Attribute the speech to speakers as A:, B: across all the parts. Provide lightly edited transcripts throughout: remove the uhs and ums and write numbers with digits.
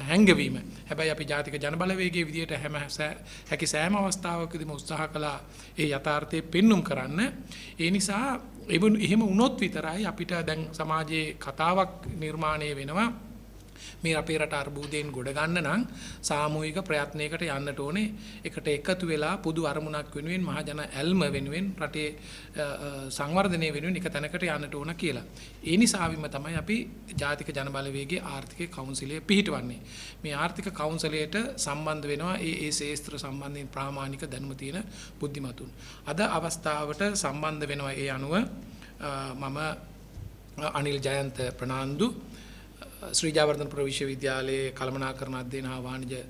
A: හැංගවීම. හැබැයි අපි ජාතික ජනබලවේගයේ විදියට හැකි සෑම අවස්ථාවකදීම උත්සාහ කළා ඒ යථාර්ථය පෙන්눔 කරන්න. ඒ නිසා එහෙම වුණොත් විතරයි අපිට දැන් සමාජයේ කතාවක් නිර්මාණය වෙනවා. මේ අපේ රට අර්බුදයෙන් ගොඩ ගන්න නම් සාමූහික ප්‍රයත්නයකට යන්නට ඕනේ. එකට එකතු වෙලා පොදු අරමුණක් වෙනුවෙන් මහජන ඇල්ම වෙනුවෙන් රටේ සංවර්ධනය වෙනුවෙන් එක තැනකට යන්නට ඕන කියලා. ඒ නිසාවින්ම තමයි අපි ජාතික ජනබලවේගයේ ආර්ථික කවුන්සිලය පිහිටවන්නේ. මේ ආර්ථික කවුන්සිලයට සම්බන්ධ වෙනවා ඒ ශාස්ත්‍ර සම්බන්ධයෙන් ප්‍රාමාණික දැනුම තියෙන බුද්ධිමතුන්. අද අවස්ථාවට සම්බන්ධ වෙනවා ඒ අනුව මම අනිල් ජයන්ත ප්‍රනාන්දු ශ්‍රී ජයවර්ධනපුර විශ්වවිද්‍යාලයේ කළමනාකරණ අධ්‍යයන හා වාණිජ්‍ය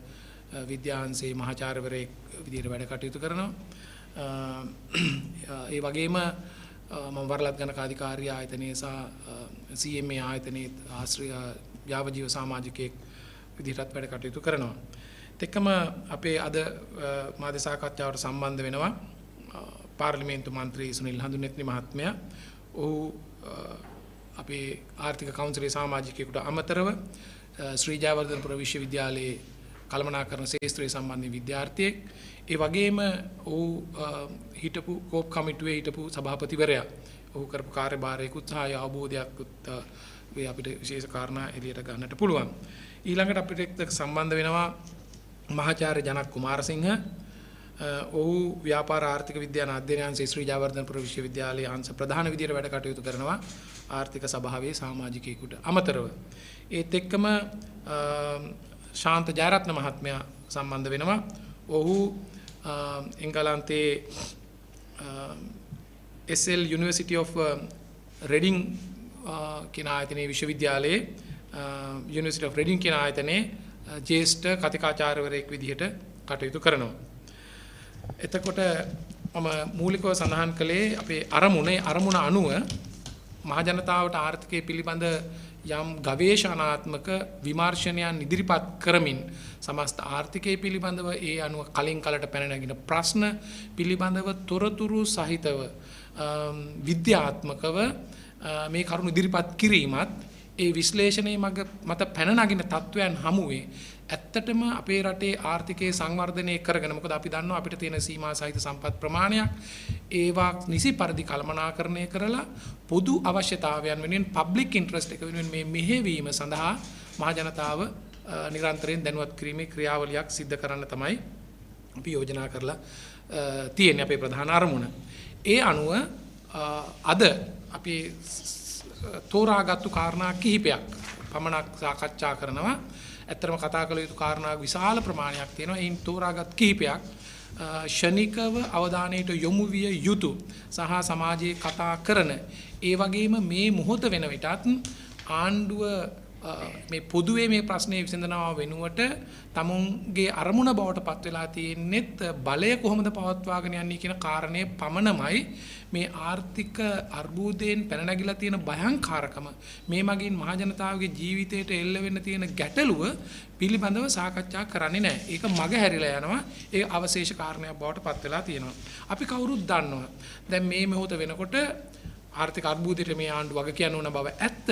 A: විද්‍යාංශයේ මහාචාර්යවරයෙක් විදිහට වැඩ කටයුතු කරනවා. ඒ වගේම මම වරලත් ගණක අධිකාරිය ආයතනයේ සහ CMA ආයතනයේ ආශ්‍රය යාවජීව සමාජිකයෙක් විදිහටත් වැඩ කටයුතු කරනවා. එක්කම අපේ අද මාධ්‍ය සාකච්ඡාවට සම්බන්ධ වෙනවා පාර්ලිමේන්තු මන්ත්‍රී සුනිල් හඳුනෙත්නි මහත්මයා. ඔහු අපේ ආර්ථික කවුන්සිලේ සමාජිකයෙකුට අමතරව ශ්‍රී ජයවර්ධනපුර විශ්වවිද්‍යාලයේ කළමනාකරණ ශාස්ත්‍රයේ සම්බන්ධ විද්‍යාර්ථියෙක්. ඒ වගේම ඔහු හිටපු කෝප් කමිටුවේ හිටපු සභාපතිවරයා. ඔහු කරපු කාර්යභාරයකුත් සහ අවබෝධයක්ත් මේ අපිට විශේෂ කාරණා එළියට ගන්නට පුළුවන්. ඊළඟට අපිට සම්බන්ධ වෙනවා මහාචාර්ය ජනක් කුමාරසිංහ. ඔහු ව්‍යාපාර ආර්ථික විද්‍යාන අධ්‍යයනයන්සේ ශ්‍රී ජයවර්ධනපුර විශ්වවිද්‍යාලයේ අංශ ප්‍රධාන විදියට වැඩ කටයුතු කරනවා ආර්ථික සභාවේ සමාජිකයෙකුට අමතරව. ඒත් එක්කම ශාන්ත ජයරත්න මහත්මයා සම්බන්ධ වෙනවා. ඔහු එංගලන්තයේ SL University of Reading කියන ආයතනයේ විශ්වවිද්‍යාලයේ University of Reading කියන ආයතනයේ ජ්‍යෙෂ්ඨ කතිකාචාර්යවරයෙක් විදිහට කටයුතු කරනවා. එතකොට මම මූලිකව සඳහන් කළේ අපේ අරමුණ අනුව මහජනතාවට ආර්ථිකය පිළිබඳ යම් ගවේෂණාත්මක විමර්ශනයන් ඉදිරිපත් කරමින් සමස්ත ආර්ථිකය පිළිබඳව ඒ අනුව කලින් කලට පැන නැගින ප්‍රශ්න පිළිබඳව තොරතුරු සහිතව විද්‍යාත්මකව මේ කරුණු ඉදිරිපත් කිරීමත් ඒ විශ්ලේෂණයේ මත පැන නගින තත්වයන් හමුවේ ඇත්තටම අපේ රටේ ආර්ථිකයේ සංවර්ධනය කරගෙන මොකද අපි දන්නවා අපිට තියෙන සීමා සහිත සම්පත් ප්‍රමාණයක් ඒවා නිසි පරිදි කළමනාකරණය කරලා පොදු අවශ්‍යතාවයන් වෙනුවෙන් පබ්ලික් ඉන්ට්‍රස්ට් එක වෙනුවෙන් මේ මෙහෙවීම සඳහා මහ ජනතාව නිරන්තරයෙන් දැනුවත් කිරීමේ ක්‍රියාවලියක් සිදු කරන්න තමයි අපි යෝජනා කරලා තියෙන්නේ අපේ ප්‍රධාන අරමුණ. ඒ අනුව අද අපි තෝරාගත්තු කාරණා කිහිපයක් පමණක් සාකච්ඡා කරනවා. ඇත්තටම කතා කළ යුතු කාරණා විශාල ප්‍රමාණයක් තියෙනවා. ඒන් තෝරාගත් කිහිපයක් ෂණිකව අවධානයට යොමු විය යුතු සහ සමාජයේ කතා කරන ඒ වගේම මේ මොහොත වෙන විටත් ආණ්ඩුව මේ පොදුවේ මේ ප්‍රශ්නේ විසඳනවා වෙනුවට තමුන්ගේ අරමුණ බවට පත් වෙලා තියෙන්නේත් බලය කොහොමද පවත්වාගෙන යන්නේ කියන කාරණය පමණමයි මේ ආර්ථික අර්බුදයෙන් පැන නැගිලා තියෙන භයංකාරකම මේ මගින් මහජනතාවගේ ජීවිතයට එල්ල වෙන්න තියෙන ගැටලුව පිළිබඳව සාකච්ඡා කරන්නේ නැහැ. ඒක මග හැරිලා යනවා. ඒ අවශේෂ කාරණයක් බවට පත් වෙලා තියෙනවා. අපි කවුරුත් දන්නවා. දැන් මේ මොහොත වෙනකොට ආර්ථික අර්බුදයට මේ ආණ්ඩුව වග කියන්න ඕන බව ඇත්ත.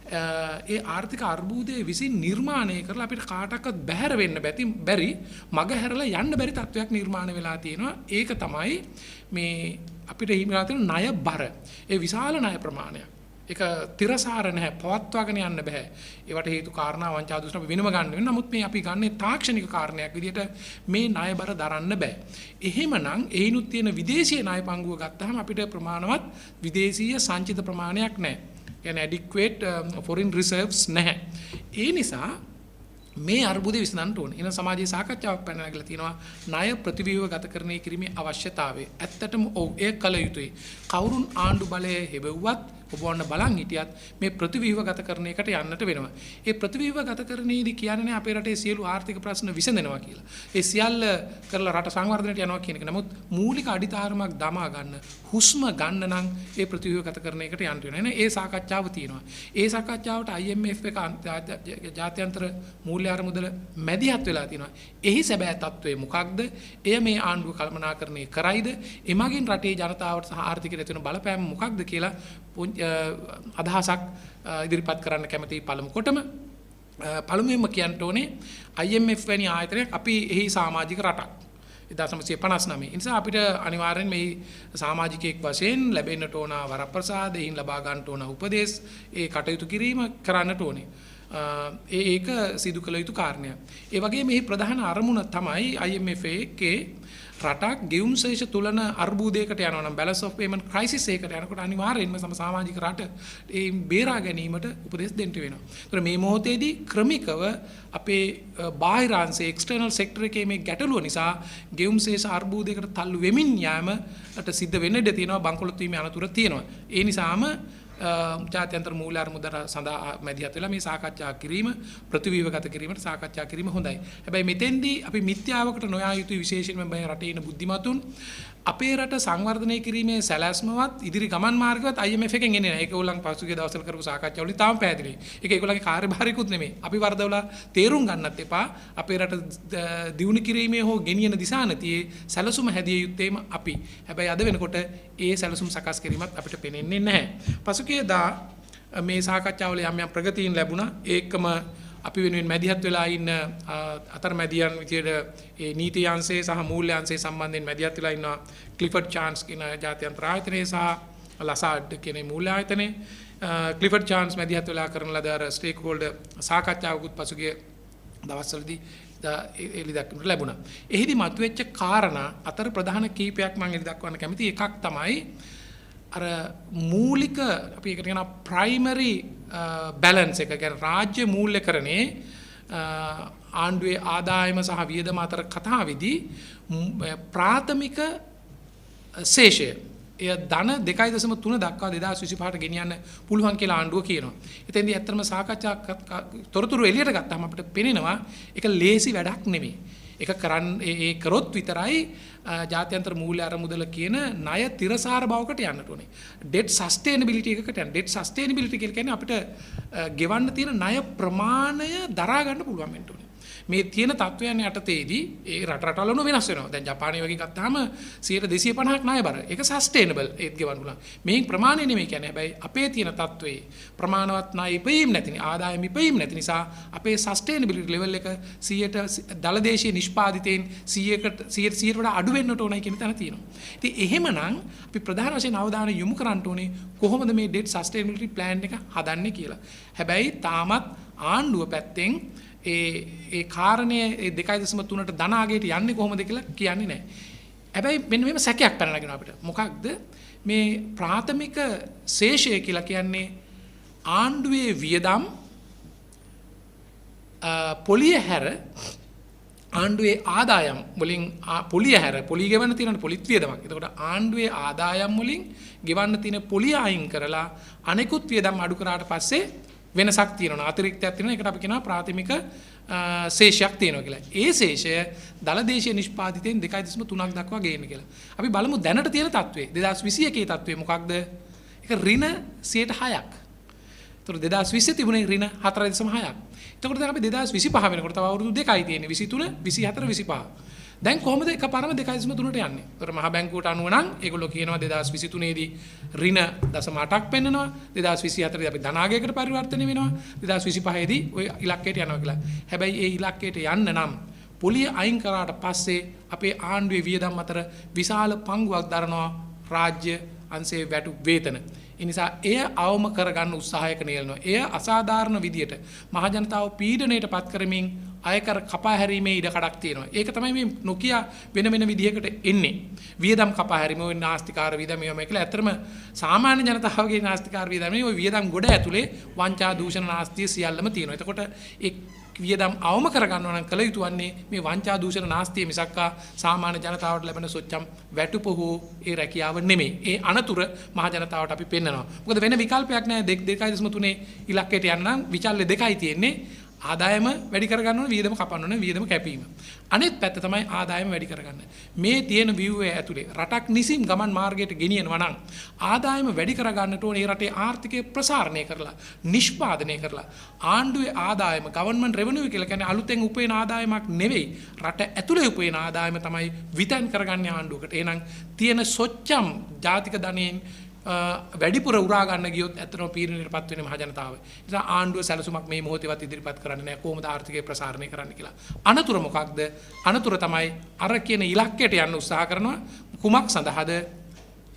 A: ඒ ආර්ථික අර්බුදයේ විසින් නිර්මාණය කරලා අපිට කාටවත් බැහැර වෙන්න බැරි මග හැරලා යන්න බැරි තත්වයක් නිර්මාණය වෙලා තියෙනවා. ඒක තමයි මේ අපිට හිමිලා තියෙන ණය බර. ඒ විශාල ණය ප්‍රමාණයක්. ඒක තිරසාර නැහැ, පවත්වාගෙන යන්න බෑ. ඒවට හේතු කාරණා වංචා දුෂ්ණ අපි වෙනම ගන්න වෙනවා. නමුත් මේ අපි ගන්නේ තාක්ෂණික කාරණයක් විදිහට මේ ණය බර දරන්න බෑ. එහෙමනම් ඒිනුත් තියෙන විදේශීය ණය පංගුව ගත්තාම අපිට ප්‍රමාණවත් විදේශීය සංචිත ප්‍රමාණයක් නැහැ. කියන්නේ adequate foreign reserves නැහැ. ඒ නිසා මේ අර්බුදය විසඳන්න ඕනේ. එන සමාජයේ සාකච්ඡාවක් පැන නැගලා තියෙනවා ණය ප්‍රතිව්‍යුහගතකරණය කිරීමේ අවශ්‍යතාවය. ඇත්තටම ඔව් ඒ කල යුතුයි. කවුරුන් ආණ්ඩු බලය හෙවුවත් ඔබවන්න බලන් හිටියත් මේ ප්‍රතිව්‍යුහගතකරණයකට යන්නට වෙනවා. ඒ ප්‍රතිව්‍යුහගතකරණයේදී කියන්නේ අපේ රටේ සියලු ආර්ථික ප්‍රශ්න විසඳෙනවා කියලා. ඒ සියල්ල කරලා රට සංවර්ධනයට යනවා කියන එක. නමුත් මූලික අඩිතාරමක් දමා ගන්න, හුස්ම ගන්න නම් ඒ ප්‍රතිව්‍යුහගතකරණයකට යන්න වෙනවා. ඒ සාකච්ඡාව තියෙනවා. ඒ සාකච්ඡාවට IMF එක ජාත්‍යන්තර මූල්‍ය අරමුදල මැදිහත් වෙලා තියෙනවා. එහි සැබෑ තත්ත්වය මොකක්ද? එය මේ ආණ්ඩුව කළමනාකරණය කරයිද? එමගින් රටේ ජනතාවට සහ ආර්ථිකයට ඇති වෙන බලපෑම මොකක්ද කියලා අදහසක් ඉදිරිපත් කරන්න කැමති පළමු කොටම පළමුවෙන්ම කියන්න ඕනේ IMF වැනි ආයතනයක් අපි එහි සමාජික රටක් 1959. ඒ නිසා අපිට අනිවාර්යෙන් මේ සමාජිකයෙක් වශයෙන් ලැබෙන්නට ඕන වරප්‍රසාද, එයින් ලබා ගන්නට ඕන උපදෙස්, ඒ කටයුතු කිරීම කරන්නට ඕනේ. ඒක සිදු කළ යුතු කාරණයක්. ඒ වගේම මේ ප්‍රධාන අරමුණ තමයි IMF එකේ රටක් ගෙවුම් ශේෂ තුලන අර්බුදයකට යනවා නම් balance of payment crisis එකකට යනකොට අනිවාර්යයෙන්ම සමාජික රට ඒ බේරා ගැනීමට උපදෙස් දෙන්න වෙනවා. ඒතර මේ මොහොතේදී ක්‍රමිකව අපේ බාහිරාංශයේ external sector එකේ මේ ගැටලුව නිසා ගෙවුම් ශේෂ අර්බුදයකට තල්ලු වෙමින් යාමට සිද්ධ වෙන්න ඉඩ තියෙනවා. බංකොලොත් වීමේ අනතුර තියෙනවා. ඒ නිසාම ජාත්‍යන්තර මූල්‍ය අරමුදල සඳහා මැදිහත් වෙලා මේ සාකච්ඡා කිරීම ප්‍රතිව්‍යුහගත කිරීමට සාකච්ඡා කිරීම හොඳයි. හැබැයි මෙතෙන්දී අපි මිත්‍යාවකට නොයා යුතු විශේෂයෙන්ම මේ රටේ ඉන්න බුද්ධිමතුන් අපේ රට සංවර්ධනය කිරීමේ සැලැස්මවත් ඉදිරි ගමන් මාර්ගවත් IMF එකෙන් එන්නේ නැහැ. ඒක ඕගොල්ලන් පසුගිය දවස්වල කරපු සාකච්ඡාවලින් තාම පැහැදිලි. ඒක ඒගොල්ලන්ගේ කාර්යභාරයකුත් නෙමෙයි. අපි වරදවලා තේරුම් ගන්නත් එපා. අපේ රට දියුණු කිරීමේ හෝ ගෙනියන දිශානතියේ සැලසුම හැදිය යුත්තේම අපි. හැබැයි අද වෙනකොට ඒ සැලසුම් සකස් කිරීමත් අපිට පේන්නේ නැහැ. පසුගියදා මේ සාකච්ඡාවල යම් යම් ප්‍රගතීන් ලැබුණා. ඒකම අපි වෙනුවෙන් මැදිහත් වෙලා ඉන්න අතරමැදියන් විදියට ඒ නීති අංශයේ සහ මූල්‍ය අංශයේ සම්බන්ධයෙන් මැදිහත් වෙලා ඉන්නවා ක්ලිෆර්ඩ් චාන්ස් කියන ජාත්‍යන්තර ආයතනයේ සහ ලසාඩ් කියන මූල්‍ය ආයතනයේ ක්ලිෆර්ඩ් චාන්ස් මැදිහත් වෙලා කරන ලද අර ස්ටේක් හෝල්ඩර් සාකච්ඡාවකුත් පසුගිය දවස්වලදී එලි දක්වන්නට ලැබුණා. එහිදී මතුවෙච්ච කාරණා අතර ප්‍රධාන කීපයක් මම එලි දක්වන්න කැමතියි. එකක් තමයි අර මූලික අපි ඒකට කියන ප්‍රයිමරි බැලන්ස් එක කියන්නේ රාජ්‍ය මූල්‍යකරණේ ආණ්ඩුවේ ආදායම සහ වියදම අතර කතාවේදී ප්‍රාථමික ශේෂය එය ධන 2.3 දක්වා 2025ට ගෙනියන්න පුළුවන් කියලා ආණ්ඩුව කියනවා. එතෙන්දී ඇත්තටම සාකච්ඡා තොරතුරු එළියට ගත්තාම අපිට පේනවා ඒක ලේසි වැඩක් නෙමෙයි. ඒක ඒ කරොත් විතරයි ජාත්‍යන්තර මූල්‍ය අරමුදල කියන ණය තිරසාර බවකට යන්නට ඕනේ. debt sustainability එකකට යන්න. debt sustainability කියන්නේ අපිට ගෙවන්න තියෙන ණය ප්‍රමාණය දරා ගන්න පුළුවන් වෙන්න ඕනේ. මේ තියෙන තත්වයන් යටතේදී ඒ රටවල වෙනස් වෙනවා. දැන් ජපානය වගේ ගත්තාම 250ක් ණය බර. ඒක සස්ටේනබල් ඒත් ගෙවන්න පුළුවන්. මේ ප්‍රමාණය නෙමෙයි කියන්නේ. හැබැයි අපේ තියෙන තත්වයේ ප්‍රමාණවත් ණය ඉපීම් නැති ආදායම ඉපීම් නැති නිසා අපේ සස්ටේනබිලිටි ලෙවල් එක 100ට දලදේශීය නිෂ්පාදිතයෙන් 100කට වඩා අඩු වෙන්නට ඕනයි කියන තැන තියෙනවා. ඉතින් එහෙමනම් අපි ප්‍රධාන වශයෙන් අවධානය යොමු කරන්න ඕනේ කොහොමද මේ debt sustainability plan එක හදන්නේ කියලා. හැබැයි තාමත් ආණ්ඩුව පැත්තෙන් ඒ කාරණය 2.3ට ධන ආගයට යන්නේ කොහොමද කියලා කියන්නේ නැහැ. හැබැයි මෙන්න මේව සැකයක් පැන නගිනවා අපිට. මොකක්ද මේ ප්‍රාථමික ශේෂය කියලා කියන්නේ ආණ්ඩුවේ වියදම් පොලිය හැර ආණ්ඩුවේ ආදායම් වලින් පොලිය හැර පොලිය ගෙවන්න තියෙන පොලිත් වියදමක්. එතකොට ආණ්ඩුවේ ආදායම් වලින් ගෙවන්න තියෙන පොලිය අයින් කරලා අනෙකුත් වියදම් අඩු කරාට පස්සේ වෙනසක් තියෙනවා. අතිරික්තයක් තියෙනවා. ඒකට අපි කියනවා ප්‍රාථමික ශේෂයක් තියෙනවා කියලා. ඒ ශේෂය දලදේශීය නිෂ්පාදිතයෙන් 2.3ක් දක්වා ගේන්න කියලා. අපි බලමු දැනට තියෙන තත්ත්වය. 2021 තත්ත්වය මොකක්ද? ඒක ඍණ 6%ක්. ඒතර 2020 තිබුණේ ඍණ 4.6ක්. එතකොට දැන් අපි 2025 වෙනකොට තව අවුරුදු දෙකයි තියෙන්නේ. 23, 24, 25. දැන් කොහොමද එකපාරම 2.3ට යන්නේ? ඒතර මහ බැංකුවට අනුව නම් ඒගොල්ලෝ කියනවා 2023 දී ඍණ 0.8ක් පෙන්නනවා. 2024 දී අපි ධනාගයකට පරිවර්තනය වෙනවා. 2025 දී ওই ඉලක්කයට යනවා කියලා. හැබැයි ඒ ඉලක්කයට යන්න නම් පොලිය අයින් කරාට පස්සේ අපේ ආණ්ඩුවේ වියදම් අතර විශාල පංගුවක් දරනවා රාජ්‍ය අංශයේ වැටු වේතන. ඒ නිසා එය අවම කරගන්න උත්සාහයක නියැලෙනවා. එය අසාධාරණ විදියට මහ ජනතාව පීඩණයට පත් කරමින් අයකර කපා හැරීමේ ඉඩ කඩක් තියෙනවා. ඒක තමයි මේ නොකිය වෙන වෙන විදිහකට එන්නේ. වියදම් කපා හැරීම ඔය නාස්තිකාර වියදම් මේවා කියලා. ඇත්තටම සාමාන්‍ය ජනතාවගේ නාස්තිකාර වියදම් නෙවෙයි ඔය වියදම් ගොඩ ඇතුලේ වංචා දූෂණ නාස්තිය සියල්ලම තියෙනවා. එතකොට ඒ වියදම් අවම කරගන්නවා නම් කල යුතු වන්නේ මේ වංචා දූෂණ නාස්තිය මිසක්කා සාමාන්‍ය ජනතාවට ලැබෙන සොච්චම් වැටුප හෝ ඒ රැකියාව නෙමෙයි. ඒ අනතුර මහ ජනතාවට අපි පෙන්නනවා. මොකද වෙන විකල්පයක් නැහැ. 2.3 ඉලක්කයට යන්න නම් විචල්්‍ය දෙකයි තියෙන්නේ. ආදායම වැඩි කරගන්න ඕනේ වියදම කපන්න ඕනේ වියදම කැපීම. අනෙත් පැත්ත තමයි ආදායම වැඩි කරගන්න. මේ තියෙන ව්‍යුහය ඇතුලේ රටක් නිසින් ගමන් මාර්ගයට ගෙනියනවා නම් ආදායම වැඩි කරගන්නට ඕනේ රටේ ආර්ථිකය ප්‍රසාරණය කරලා නිෂ්පාදනය කරලා ආණ්ඩුවේ ආදායම ගවර්න්මන්ට් රෙවෙනියු කියලා කියන්නේ අලුතෙන් උපයන ආදායමක් නෙවෙයි රට ඇතුලේ උපයන ආදායම තමයි විතන් කරගන්නේ ආණ්ඩුවකට. එහෙනම් තියෙන සොච්චම් ජාතික ධනයෙන් වැඩිපුර උරා ගන්න ගියොත් ඇත්තටම පීඩනයටපත් වෙන්නේ මහ ජනතාව. ඒ නිසා ආණ්ඩුව සැලසුමක් මේ මොහොතේවත් ඉදිරිපත් කරන්නේ නැහැ කොහොමද ආර්ථිකය ප්‍රසාරණය කරන්න කියලා. අනතුර මොකක්ද? අනතුර තමයි අර කියන ඉලක්කයට යන්න උත්සාහ කරනවා. කුමක් සඳහාද?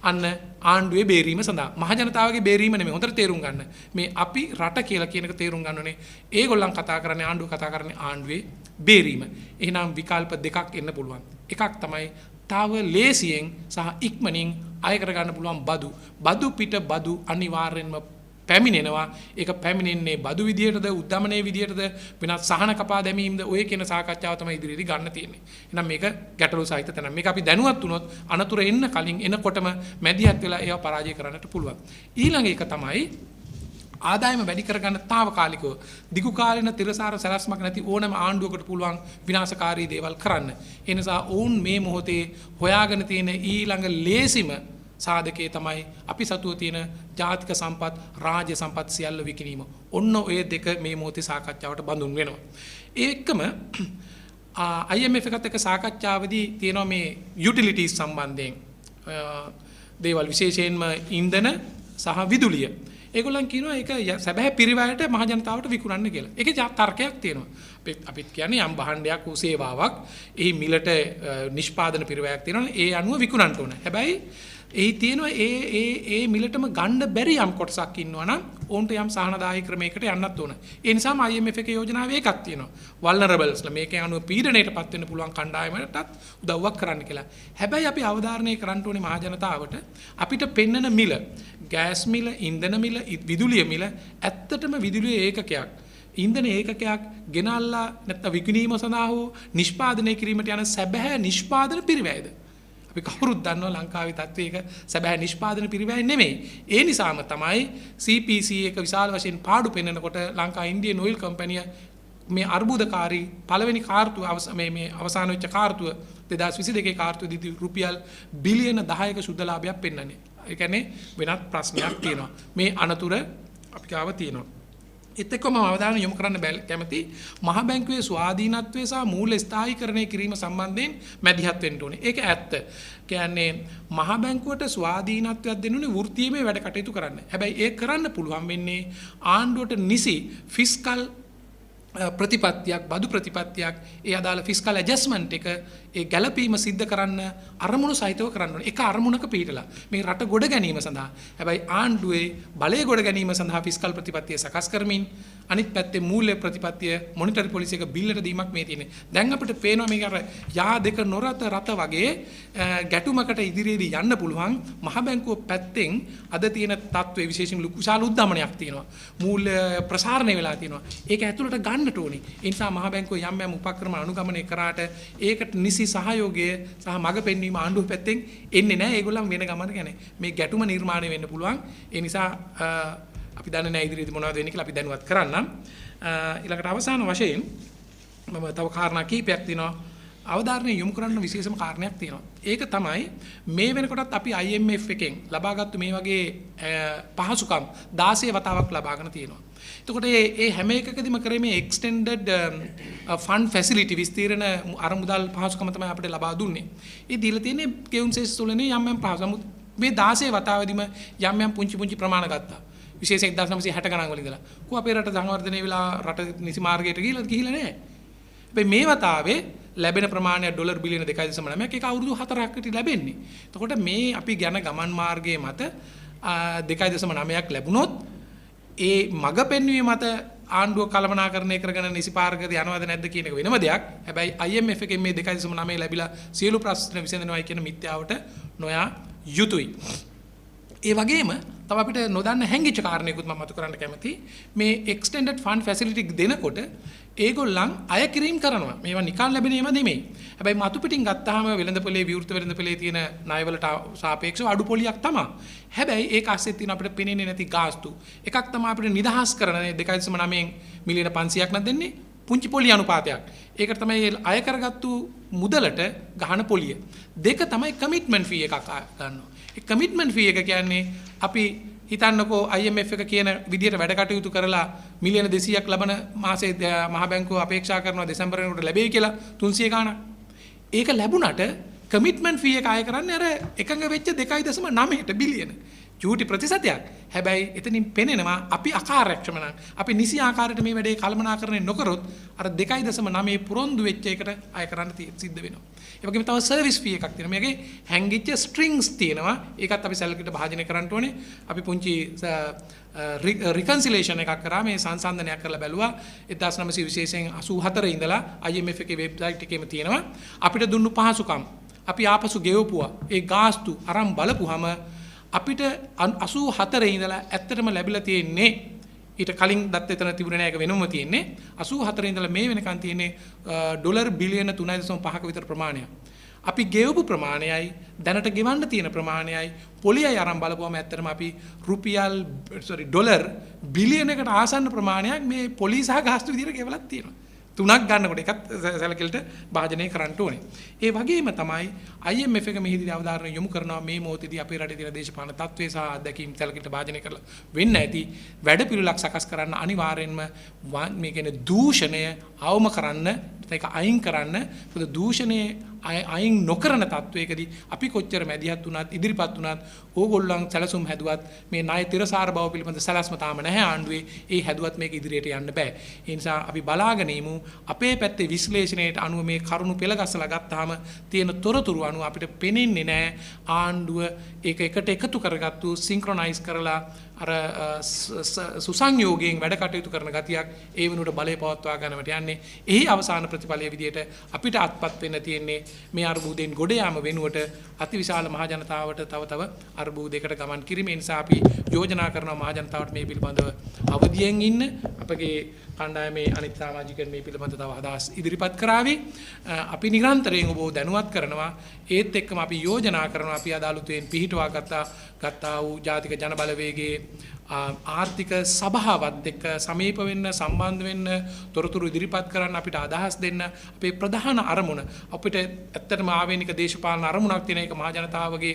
A: අන්න ආණ්ඩුවේ බේරීම සඳහා. මහ ජනතාවගේ බේරීම නෙමෙයි. හොඳට තේරුම් ගන්න. මේ අපි රට කියලා කියන එක තේරුම් ගන්න ඕනේ. ඒගොල්ලන් කතා කරන්නේ ආණ්ඩුව කතා කරන්නේ ආණ්ඩුවේ බේරීම. එහෙනම් විකල්ප දෙකක් එන්න පුළුවන්. එකක් තමයි තව ලේසියෙන් සහ ඉක්මනින් අය කර ගන්න පුළුවන් බදු පිට බදු අනිවාර්යෙන්ම පැමිණෙනවා. ඒක පැමිණෙන්නේ බදු විදියටද උද්දමනයේ විදියටද වෙනත් සහන කපා දැමීමද ඔය කියන සාකච්ඡාව තමයි ඉදිරියේදී ගන්න තියෙන්නේ. එහෙනම් මේක ගැටලු සහිත තැන. මේක අපි දැනුවත් වුණොත් අනතුරු එන්න කලින් එනකොටම මැදිහත් වෙලා ඒවා පරාජය කරන්නට පුළුවන්. ඊළඟ එක තමයි ආදායම වැඩි කරගන්න తాවකාලිකව දිගු කාලින තිරසාර සැලැස්මක් නැති ඕනෑම ආණ්ඩුවකට පුළුවන් විනාශකාරී දේවල් කරන්න. ඒ නිසා ඔවුන් මේ මොහොතේ හොයාගෙන තියෙන ඊළඟ ලේසිම සාධකයේ තමයි අපි සතුව තියෙන ජාතික සම්පත් රාජ්‍ය සම්පත් සියල්ල විකිණීම. ඔන්න ඔය දෙක මේ මොහොතේ සාකච්ඡාවට බඳුන් වෙනවා. ඒකම IMF එකත් එක්ක සාකච්ඡාවේදී තියෙනවා මේ යුටිලිටිස් සම්බන්ධයෙන් දේවල් විශේෂයෙන්ම ඉන්ධන සහ විදුලිය. ඒගොල්ලන් කියනවා ඒක සැබෑ පිරිවැයට මහ ජනතාවට විකුණන්න කියලා. ඒකේ තර්කයක් තියෙනවා. අපිත් කියන්නේ යම් භාණ්ඩයක් වූ සේවාවක් එහි මිලට නිෂ්පාදන පිරිවැයක් තියෙනවා. ඒ අනුව විකුණන්න ඕන. හැබැයි එහි තියෙනවා ඒ මිලටම ගන්න බැරි යම් කොටසක් ඉන්නවා නම් ඔවුන්ට යම් සහනදායී ක්‍රමයකට යන්නත් ඕන. ඒ නිසාම IMF එකේ යෝජනාවේ එකක් තියෙනවා. වල්නරබල්ස්ලා මේකේ අනුව පීඩණයටපත් වෙන්න පුළුවන් කණ්ඩායමකටත් උදව්වක් කරන්න කියලා. හැබැයි අපි අවධාරණය කරන්න ඕනේ මහ ජනතාවට අපිට පෙන්නන මිල, ගෑස් මිල, ඉන්ධන මිල, විදුලිය මිල ඇත්තටම විදුලිය ඒකකයක්. ඉන්ධන ඒකකයක් ගෙනල්ලා නැත්නම් විකිණීම සඳහා හෝ නිෂ්පාදනය කිරීමට යන සැබෑ නිෂ්පාදන පිරිවැයද? අපි කවුරුත් දන්නවා ලංකාවේ තත්ත්වයක සැබෑ නිෂ්පාදන පිරිවැය නෙමෙයි. ඒ නිසාම තමයි CPC එක විශාල වශයෙන් පාඩු පෙන්නකොට ලංකා ඉන්දියන් ඔයිල් කම්පැනිය මේ අර්බුදකාරී පළවෙනි කාර්තුව මේ අවසාන වෙච්ච කාර්තුව 2022 කාර්තුවේදී රුපියල් බිලියන 10ක සුද්ධ ලාභයක් පෙන්වන්නේ. ඒ කියන්නේ වෙනත් ප්‍රශ්නයක් තියෙනවා. මේ අනතුර අපි ගාව තියෙනවා. ඒත් එක්කම අවධානය යොමු කරන්න කැමති මහ බැංකුවේ ස්වාධීනත්වය සහ මූල්‍ය ස්ථායීකරණය කිරීම සම්බන්ධයෙන් මැදිහත් වෙන්න ඕනේ. ඒක ඇත්ත. කියන්නේ මහ බැංකුවට ස්වාධීනත්වයක් දෙන්නුනේ වෘත්තීයමේ වැඩ කටයුතු කරන්න. හැබැයි ඒක කරන්න පුළුවන් වෙන්නේ ආණ්ඩුවට නිසි ෆිස්කල් ප්‍රතිපත්තියක් බදු ප්‍රතිපත්තියක් ඒ අදාළ ෆිස්කල් ඇඩ්ජස්ට්මන්ට් එක ඒ ගැළපීම සිද්ධ කරන්න අරමුණු සහිතව කරන්න ඕනේ. ඒක අරමුණක පිටලා මේ රට ගොඩ ගැනීම සඳහා. හැබැයි ආණ්ඩුවේ බලය ගොඩ ගැනීම සඳහා ෆිස්කල් ප්‍රතිපත්තිය සකස් කරමින් අනිත් පැත්තේ මූල්‍ය ප්‍රතිපත්තිය මොනිටරි පොලිසි එක බිල්ලට දීමක් මේ තියෙන්නේ. දැන් අපිට පේනවා මේක අර යා දෙක නොරත රත වගේ ගැටුමකට ඉදිරියේදී යන්න පුළුවන්. මහ බැංකුව පැත්තෙන් අද තියෙන තත්ත්වයේ විශේෂයෙන් විශාල උද්දමනයක් තියෙනවා. මූල්‍ය ප්‍රසාරණය වෙලා තියෙනවා. ඒක ඇතුළට ගන්නට ඕනේ. ඒ නිසා මහ බැංකුව යම් යම් උපක්‍රම අනුගමනය කරාට ඒකට නිසි සහයෝගය සහ මඟ පෙන්වීම ආණ්ඩුව පැත්තෙන් එන්නේ නැහැ. ඒගොල්ලන් වෙන ගමන කියන්නේ මේ ගැටුම නිර්මාණය වෙන්න පුළුවන්. ඒ නිසා අපි දන්නේ නැහැ ඉදිරියේදී මොනවද වෙන්නේ කියලා අපි දැනුවත් කරන්නම්. ඊළඟට අවසාන වශයෙන් මම තව කාරණා කීපයක් තියෙනවා. අවධාරණය යොමු කරන්න විශේෂම කාරණයක් තියෙනවා. ඒක තමයි මේ වෙනකොටත් අපි IMF එකෙන් ලබාගත්තු මේ වගේ පහසුකම් 16 වතාවක් ලබාගෙන තියෙනවා. එතකොට මේ හැම එකකදීම කරේ මේ extended fund facility විස්තීර්ණ අරමුදල් පහසුකම තමයි අපිට ලබා දුන්නේ. ඒ දීලා තියෙන්නේ ගෙවුම් සෙස් තුලනේ යම් යම් පහසුකම් මේ 16 වතාවෙදිම යම් යම් පුංචි ප්‍රමාණ ගත්තා. විශේෂයෙන් 1960 ගණන් වල ඉඳලා. කො අපේ රට සංවර්ධනය වෙලා රට නිසි මාර්ගයට ගිහිලා නැහැ. හැබැයි මේ වතාවේ ලැබෙන ප්‍රමාණය ඩොලර් බිලියන 2.9ක් ඒක අවුරුදු 4කට ලැබෙන්නේ. එතකොට මේ අපි යන ගමන් මාර්ගයේ මත 2.9ක් ලැබුණොත් ඒ මග පෙන්වීම මත ආණ්ඩුව කළමනාකරණය කරගෙන නිසි පාරකද යනවද නැද්ද කියන එක වෙනම දෙයක්. හැබැයි IMF එකෙන් මේ 2.9 ලැබිලා සියලු ප්‍රශ්න විසඳෙනවා කියන මිත්‍යාවට නොයා යුතුයි. ඒ වගේම තව අපිට නොදන්න හැංගිච්ච කාරණයකුත් මම මතු කරන්න කැමතියි. මේ extended fund facility දෙනකොට ඒගොල්ලන් අය කිරීම කරනවා. මේවා නිකන් ලැබෙන ඒවා නෙමෙයි. හැබැයි මතු පිටින් ගත්තාම වෙළඳපොලේ විවෘත වෙළඳපොලේ තියෙන ණයවලට සාපේක්ෂව අඩු පොලියක් තමයි. හැබැයි ඒක ASCII තියෙන අපිට පෙනෙන්නේ නැති ගාස්තු. එකක් තමයි අපිට නිදහස් කරන 2.9 මිලියන 500ක් නම් දෙන්නේ පුංචි පොලි අනුපාතයක්. ඒකට තමයි අය කරගත්තු මුදලට ගහන පොලිය. දෙක තමයි කමිට්මන්ට් ෆී එකක් ගන්නවා. ඒ කමිට්මන්ට් ෆී එක කියන්නේ අපි හිතන්නකෝ IMF එක කියන විදිහට වැඩ කටයුතු කරලා මිලියන 200ක් ලබන මාසේ මහ බැංකුව අපේක්ෂා කරනවා දෙසැම්බර් වෙනකොට ලැබෙයි කියලා 300 ගාණක්. ඒක ලැබුණට කමිට්මන්ට් ෆී එක ආය කරන්නේ අර එකඟ වෙච්ච 2.9ට බිලියන. චූටි ප්‍රතිශතයක්. හැබැයි එතනින් පෙනෙනවා අපි අකාර්යක්ෂම නම් අපි නිසි ආකාරයට මේ වැඩේ කළමනාකරණය නොකරොත් අර 2.9 පුරොන්දු වෙච්ච එකට අය කරන්න සිද්ධ වෙනවා. ඒ වගේම තව සර්විස් ෆී එකක් තියෙනවා. මේකේ හැංගිච්ච ස්ට්‍රින්ග්ස් තියෙනවා. ඒකත් අපි සැලකිලිට භාජනය කරන්න ඕනේ. අපි පුංචි රිකන්සිලේෂන් එකක් කරා මේ සංසන්දනයක් කරලා බැලුවා 1900 විශේෂයෙන් 84 ඉඳලා IMF එකේ වෙබ්සයිට් එකේම තියෙනවා. අපිට දුන්නු පහසුකම් අපි ආපසු ගෙවපුවා. ඒ ගාස්තු අරන් බලපුවාම අපිට 84 ඉඳලා ඇත්තටම ලැබිලා තියෙන්නේ ඊට කලින් දත් එතන තිබුණේ නැහැ ඒක වෙනම තියෙන්නේ 84 ඉඳලා මේ වෙනකන් තියෙන්නේ ඩොලර් බිලියන 3.5ක විතර ප්‍රමාණයක්. අපි ගෙවපු ප්‍රමාණයයි දැනට ගෙවන්න තියෙන ප්‍රමාණයයි පොලියයි අරන් බලපුවම ඇත්තටම අපි ඩොලර් බිලියනකට ආසන්න ප්‍රමාණයක් මේ පොලිය සහ ගාස්තු විදිහට ගෙවලක් තියෙනවා. තුනක් ගන්නකොට එකත් සැලකිලිට භාජනය කරන්න ඕනේ. ඒ වගේම තමයි IMF එක මෙහිදී අවධාරණය යොමු කරනවා මේ මොහොතේදී අපේ රටේ තියෙන දේශපාලන තත්ත්වය සහ අත්දැකීම් සැලකිලිට භාජනය කරලා වෙන්න ඇති වැඩපිළිවෙලක් සකස් කරන්න අනිවාර්යෙන්ම මේ කියන්නේ දූෂණය අවම කරන්න ඒක අයින් කරන්න. මොකද දූෂණය අයින් නොකරන තත්වයකදී අපි කොච්චර මැදිහත් වුණත් ඉදිරිපත් වුණත් ඕගොල්ලන් සැලසුම් හැදුවත් මේ ණය තිරසාර බව පිළිබඳ සැලැස්ම තාම නැහැ ආණ්ඩුවේ. ඒ හැදුවත් මේක ඉදිරියට යන්න බෑ. ඒ නිසා අපි බලාගෙන ඉමු අපේ පැත්තේ විශ්ලේෂණයට අනුව මේ කරුණු පෙළගස්සලා ගත්තාම තියෙන තොරතුරු අනුව අපිට පේන්නේ නැහැ ආණ්ඩුව ඒක එකට එකතු කරගත්තු සින්ක්‍රොනයිස් කරලා අර සුසංයෝගයෙන් වැඩ කටයුතු කරන ගතියක් ඒ වෙනුවට බලය පවත්වා ගන්නවට යන්නේ. එහි අවසාන ප්‍රතිඵලය විදියට අපිට අත්පත් වෙන්න තියෙන්නේ මේ අර්බුදයෙන් ගොඩ යාම වෙනුවට අතිවිශාල මහ ජනතාවට තව අර්බුදයකට ගමන් කිරීම. ඒ නිසා අපි යෝජනා කරනවා මහ ජනතාවට මේ පිළිබඳව අවදියෙන් ඉන්න. අපගේ කණ්ඩායමේ අනිත් සමාජිකයන් මේ පිළිබඳව තව අදහස් ඉදිරිපත් කරાવી. අපි නිරන්තරයෙන් ඔබව දැනුවත් කරනවා. ඒත් එක්කම අපි යෝජනා කරනවා අපි අදාළුතෙන් පිහිටුවා ගත්තා වූ ජාතික ජනබලවේගයේ ආර්ථික සභාවත් එක්ක සමීප වෙන්න සම්බන්ධ වෙන්න තොරතුරු ඉදිරිපත් කරන්න අපිට අදහස් දෙන්න අපේ ප්‍රධාන අරමුණ අපිට ඇත්තටම ආවේනික දේශපාලන අරමුණක් තියෙන එක මහ ජනතාවගේ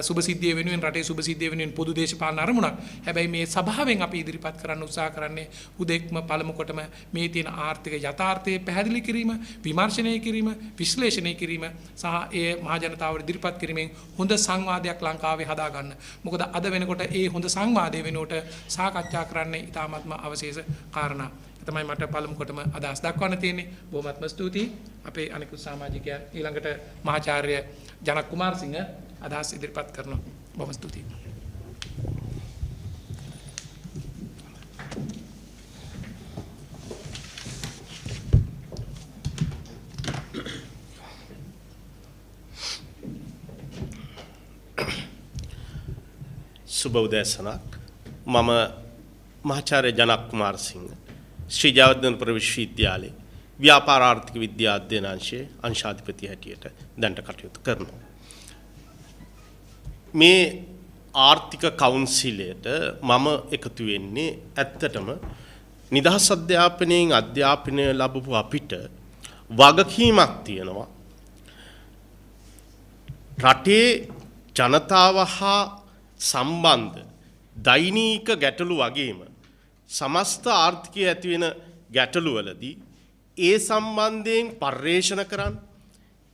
A: සුබසිද්ධිය වෙනුවෙන් රටේ සුබසිද්ධිය වෙනුවෙන් පොදු දේශපාලන අරමුණක්. හැබැයි මේ සභාවෙන් අපි ඉදිරිපත් කරන්න උත්සාහ කරන්නේ උදෙක්ම පළමු කොටම මේ තියෙන ආර්ථික යථාර්ථය පැහැදිලි කිරීම, විමර්ශනය කිරීම, විශ්ලේෂණය කිරීම සහ ඒ මහ ජනතාවට ඉදිරිපත් කිරීමෙන් හොඳ සංවාදයක් ලංකාවේ හදාගන්න. මොකද අද වෙනකොට ඒ හොඳ සංවාදයේ වෙනුවට සාකච්ඡා කරන්න ඉතාමත්ම අවශේෂ කාරණා. ඒ තමයි මට පළමු කොටම අදහස් දක්වන්න තියෙන්නේ. බොහොමත්ම ස්තුතියි. අපේ අනිකුත් සමාජිකයන් ඊළඟට මහාචාර්ය ජනක් කුමාරසිංහ අදහස් ඉදිරිපත් කරනවා. බොහොම ස්තුතියි.
B: සුබ උදෑසනක්. මම මහාචාර්ය ජනක් කුමාරසිංහ ශ්‍රී ජයවර්ධනපුර විශ්වවිද්‍යාලයේ ව්‍යාපාර ආර්ථික විද්‍යා අධ්‍යයන අංශයේ අංශාධිපති හැටියට දැනට කටයුතු කරනවා. මේ ආර්ථික කවුන්සිලයට මම එකතු වෙන්නේ ඇත්තටම නිදහස් අධ්‍යාපනයෙන් අධ්‍යාපනය ලැබපු අපිට වගකීමක් තියෙනවා. රටේ ජනතාව හා සම්බන්ධ දෛනික ගැටලු වගේම සමස්ත ආර්ථිකයේ ඇතිවෙන ගැටලුවලදී ඒ සම්බන්ධයෙන් පර්යේෂණ කරන්න,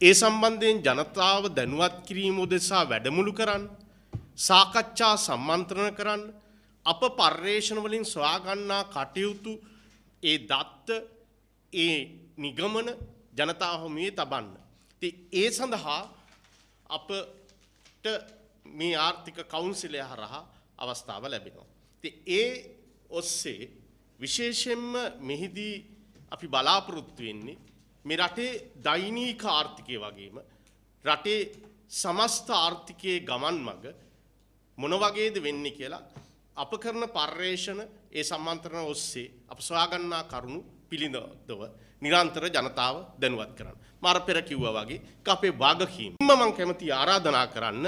B: ඒ සම්බන්ධයෙන් ජනතාව දැනුවත් කිරීම උදෙසා වැඩමුළු කරන්න, සාකච්ඡා සම්මන්ත්‍රණ කරන්න, අප පර්යේෂණ වලින් සොයා ගන්නා කටයුතු ඒ දත්ත ඒ නිගමන ජනතාව හමුවේ තබන්න. ඉතින් ඒ සඳහා අපට මේ ආර්ථික කවුන්සිලය හරහා අවස්ථාව ලැබෙනවා. ඉතින් ඒ ඔස්සේ විශේෂයෙන්ම මෙහිදී අපි බලාපොරොත්තු වෙන්නේ මේ රටේ දෛනික ආර්ථිකය වගේම රටේ සමස්ත ආර්ථිකයේ ගමන් මඟ මොන වගේද වෙන්නේ කියලා අප කරන පර්යේෂණ ඒ සම්මන්ත්‍රණ ඔස්සේ අප සොයා ගන්නා කරුණු පිළිබඳව නිරන්තර ජනතාව දැනුවත් කරන්න. මාර පෙර කිව්වා වගේ අපේ වගකීම මම කැමති ආරාධනා කරන්න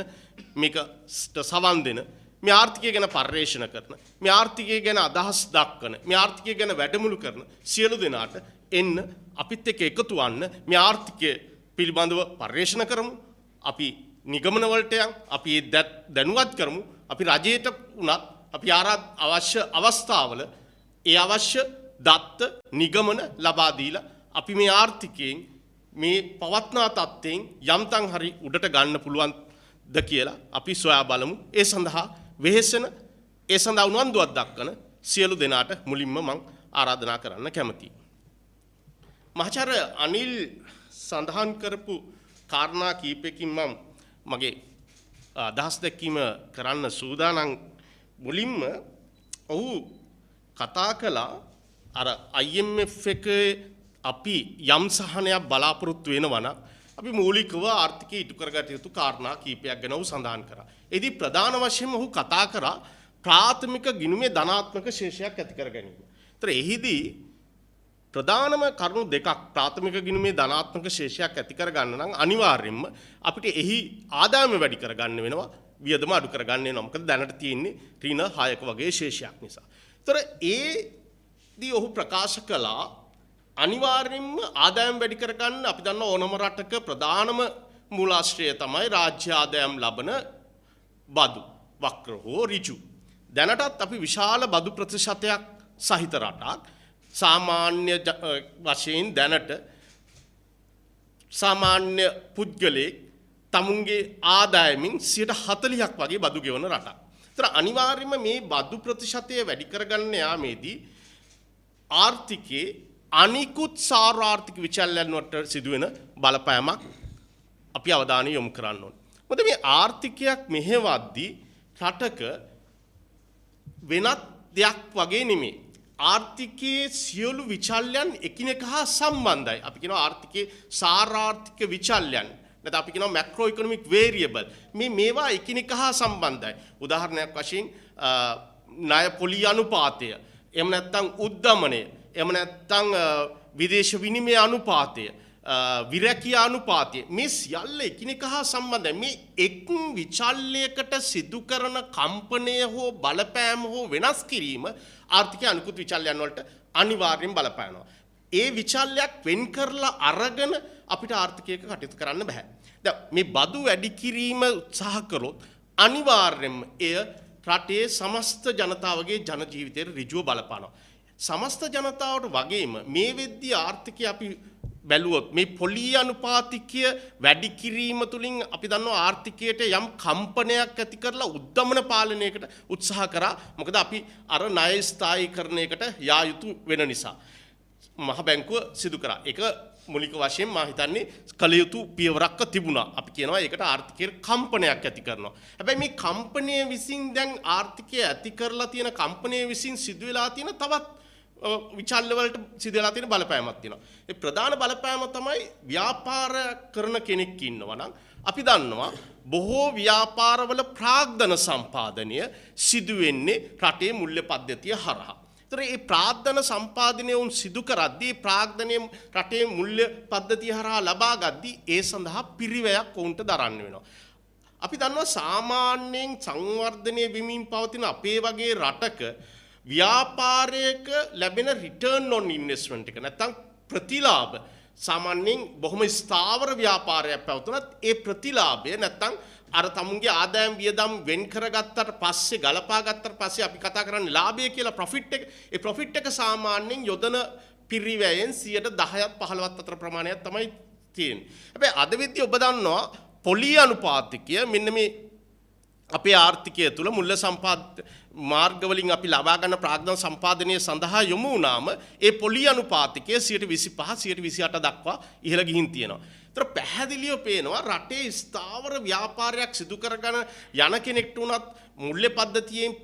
B: මේකට සවන් දෙන මේ ආර්ථිකය ගැන පර්යේෂණ කරන මේ ආර්ථිකය ගැන අදහස් දක්වන මේ ආර්ථිකය ගැන වැඩමුළු කරන සියලු දෙනාට එන්න අපිත් එක්ක එකතු වන්න මේ ආර්ථිකය පිළිබඳව පර්යේෂණ කරමු. අපි නිගමන වලට යන් අපි දැනුවත් කරමු. අපි රජයට උනත් අපි අවශ්‍ය අවස්ථාවල ඒ අවශ්‍ය දත්ත නිගමන ලබා දීලා අපි මේ ආර්ථිකයෙන් මේ පවත්නා තත්ත්වයෙන් යම්තම් හරි උඩට ගන්න පුළුවන්ද කියලා අපි සොයා බලමු. ඒ සඳහා වෙහෙසන ඒ සඳහා උනන්දුවක් දක්වන සියලු දෙනාට මුලින්ම මම ආරාධනා කරන්න කැමතියි. මහාචාර්ය අනිල් සඳහන් කරපු කාරණා කීපයකින් මම මගේ අදහස් දැක්වීම කරන්න සූදානම්. මුලින්ම ඔහු කතා කළා අර IMF එකේ අපි යම් සහනයක් බලාපොරොත්තු වෙනවා නම් අපි මූලිකව ආර්ථිකය ඉටු කරගත යුතු කාරණා කීපයක් ගැන ඔහු සඳහන් කරා. එදී ප්‍රධාන වශයෙන්ම ඔහු කතා කරා ප්‍රාථමික ගිණුමේ ධනාත්මක ශේෂයක් ඇති කර ගැනීම. ඒතර එහිදී ප්‍රධානම කරුණු දෙකක් ප්‍රාථමික ගිණුමේ ධනාත්මක ශේෂයක් ඇති කර ගන්න නම් අනිවාර්යයෙන්ම අපිට එහි ආදායම වැඩි කර ගන්න වෙනවා, වියදම අඩු කර ගන්න වෙනවා. මොකද දැනට තියෙන්නේ ඍණ 6ක වගේ ශේෂයක් නිසා. ඒතර ඒදී ඔහු ප්‍රකාශ කළා අනිවාර්යයෙන්ම ආදායම් වැඩි කර ගන්න අපි දන්න ඕනම රටක ප්‍රධානම මූලාශ්‍රය තමයි රාජ්‍ය ආදායම් ලබන බදු වක්‍ර හෝ ඍජු. දැනටත් අපි විශාල බදු ප්‍රතිශතයක් සහිත රටක්. සාමාන්‍ය වශයෙන් දැනට සාමාන්‍ය පුද්ගලයෙක් තමුන්ගේ ආදායමින් 40% වගේ බදු ගෙවන රටක්. ඒතර අනිවාර්යයෙන්ම මේ බදු ප්‍රතිශතය වැඩි කරගන්න යාමේදී ආර්ථිකයේ අනිකුත් සාර්ථක විචල්යන් වලට සිදුවෙන බලපෑමක් අපි අවධානය යොමු කරන්න ඕනේ. මොකද මේ ආර්ථිකයක් මෙහෙවද්දී රටක වෙනත් දෙයක් වගේ නෙමෙයි. ආර්ථිකයේ සියලු විචල්යන් එකිනෙක හා සම්බන්ධයි. අපි කියනවා ආර්ථිකයේ සාරාර්ථික විචල්යන්. නැත්නම් අපි කියනවා මැක්‍රෝ ඉකොනොමික් වේරියබල්. මේවා එකිනෙක හා සම්බන්ධයි. උදාහරණයක් වශයෙන් ණය පොලි අනුපාතය, එහෙම නැත්නම් උද්දමනය, එහෙම නැත්නම් විදේශ විනිමය අනුපාතය, විරැකියා අනුපාතය, මේ සියල්ල එකිනෙක හා සම්බන්ධයි. මේ එක් විචල්යකට සිදු කරන කම්පනය හෝ බලපෑම හෝ වෙනස් කිරීම ආර්ථිකයේ අනිකුත් විචල්යන් වලට අනිවාර්යෙන් බලපානවා. ඒ විචල්යක් වෙන් කරලා අරගෙන අපිට ආර්ථිකයක කටයුතු කරන්න බෑ. දැන් මේ බදු වැඩි කිරීම උත්සාහ කරොත් අනිවාර්යෙන්ම එය රටේ සමස්ත ජනතාවගේ ජන ජීවිතයට ඍජුව බලපානවා. සමස්ත ජනතාවට වගේම මේ වෙද්දී ආර්ථිකය අපි බැලුවොත් මේ පොලි අනුපාතිකය වැඩි කිරීම තුළින් අපි දන්නවා ආර්ථිකයට යම් කම්පනයක් ඇති කරලා උද්දමන පාලනයකට උත්සාහ කරා. මොකද අපි අර ණය ස්ථායීකරණයකට යා යුතු වෙන නිසා මහ බැංකුව සිදු කරා. ඒක මූලික වශයෙන් මා හිතන්නේ කළ යුතු පියවරක්ක තිබුණා. අපි කියනවා ඒකට ආර්ථිකයේ කම්පනයක් ඇති කරනවා. හැබැයි මේ කම්පනය විසින් දැන් ආර්ථිකය ඇති කරලා තියෙන කම්පනය විසින් සිදු වෙලා තියෙන තවත් විචල්්‍ය වලට සිදු වෙලා තියෙන බලපෑමක් තියෙනවා. ඒ ප්‍රධාන බලපෑම තමයි ව්‍යාපාර කරන කෙනෙක් ඉන්නවා නම් අපි දන්නවා බොහෝ ව්‍යාපාරවල ප්‍රාග්ධන සම්පාදනය සිදු වෙන්නේ රටේ මූල්‍ය පද්ධතිය හරහා. ඒතර මේ ප්‍රාග්ධන සම්පාදනය උන් සිදු කරද්දී ප්‍රාග්ධනය රටේ මූල්‍ය පද්ධතිය හරහා ලබා ගද්දී ඒ සඳහා පිරිවැයක් උන්ට දරන්න වෙනවා. අපි දන්නවා සාමාන්‍යයෙන් සංවර්ධනය වෙමින් පවතින අපේ වගේ රටක ව්‍යාපාරයක ලැබෙන රිටර්න් ඔන් ඉන්වෙස්ට්මන්ට් එක නැත්නම් ප්‍රතිලාභ සාමාන්‍යයෙන් බොහොම ස්ථාවර ව්‍යාපාරයක් පැවතුනත් ඒ ප්‍රතිලාභය නැත්නම් අර තමුන්ගේ ආදායම් වියදම් වෙන් කරගත්තට පස්සේ ගලපා ගත්තට පස්සේ අපි කතා කරන්නේ ලාභය කියලා ප්‍රොෆිට් එක. ඒ ප්‍රොෆිට් එක සාමාන්‍යයෙන් යොදන පිරිවැයෙන් 10%ත් 15ත් අතර ප්‍රමාණයක් තමයි තියෙන්නේ. හැබැයි අද වෙද්දී ඔබ දන්නවා පොලි අනුපාතිකය මෙන්න මේ අපේ ආර්ථිකය තුළ මුල්‍ය සම්පාද මාර්ග වලින් අපි ලබා ගන්න ප්‍රාග්ධන සම්පාදනය සඳහා යොමු වුණාම ඒ පොලි අනුපාතිකය 25% 28% දක්වා ඉහළ ගිහින් තියෙනවා. ඒතර පැහැදිලිව පේනවා රටේ ස්ථාවර ව්‍යාපාරයක් සිදු කරගෙන යන කෙනෙක්ට උනත් මුල්‍ය පද්ධතියෙන්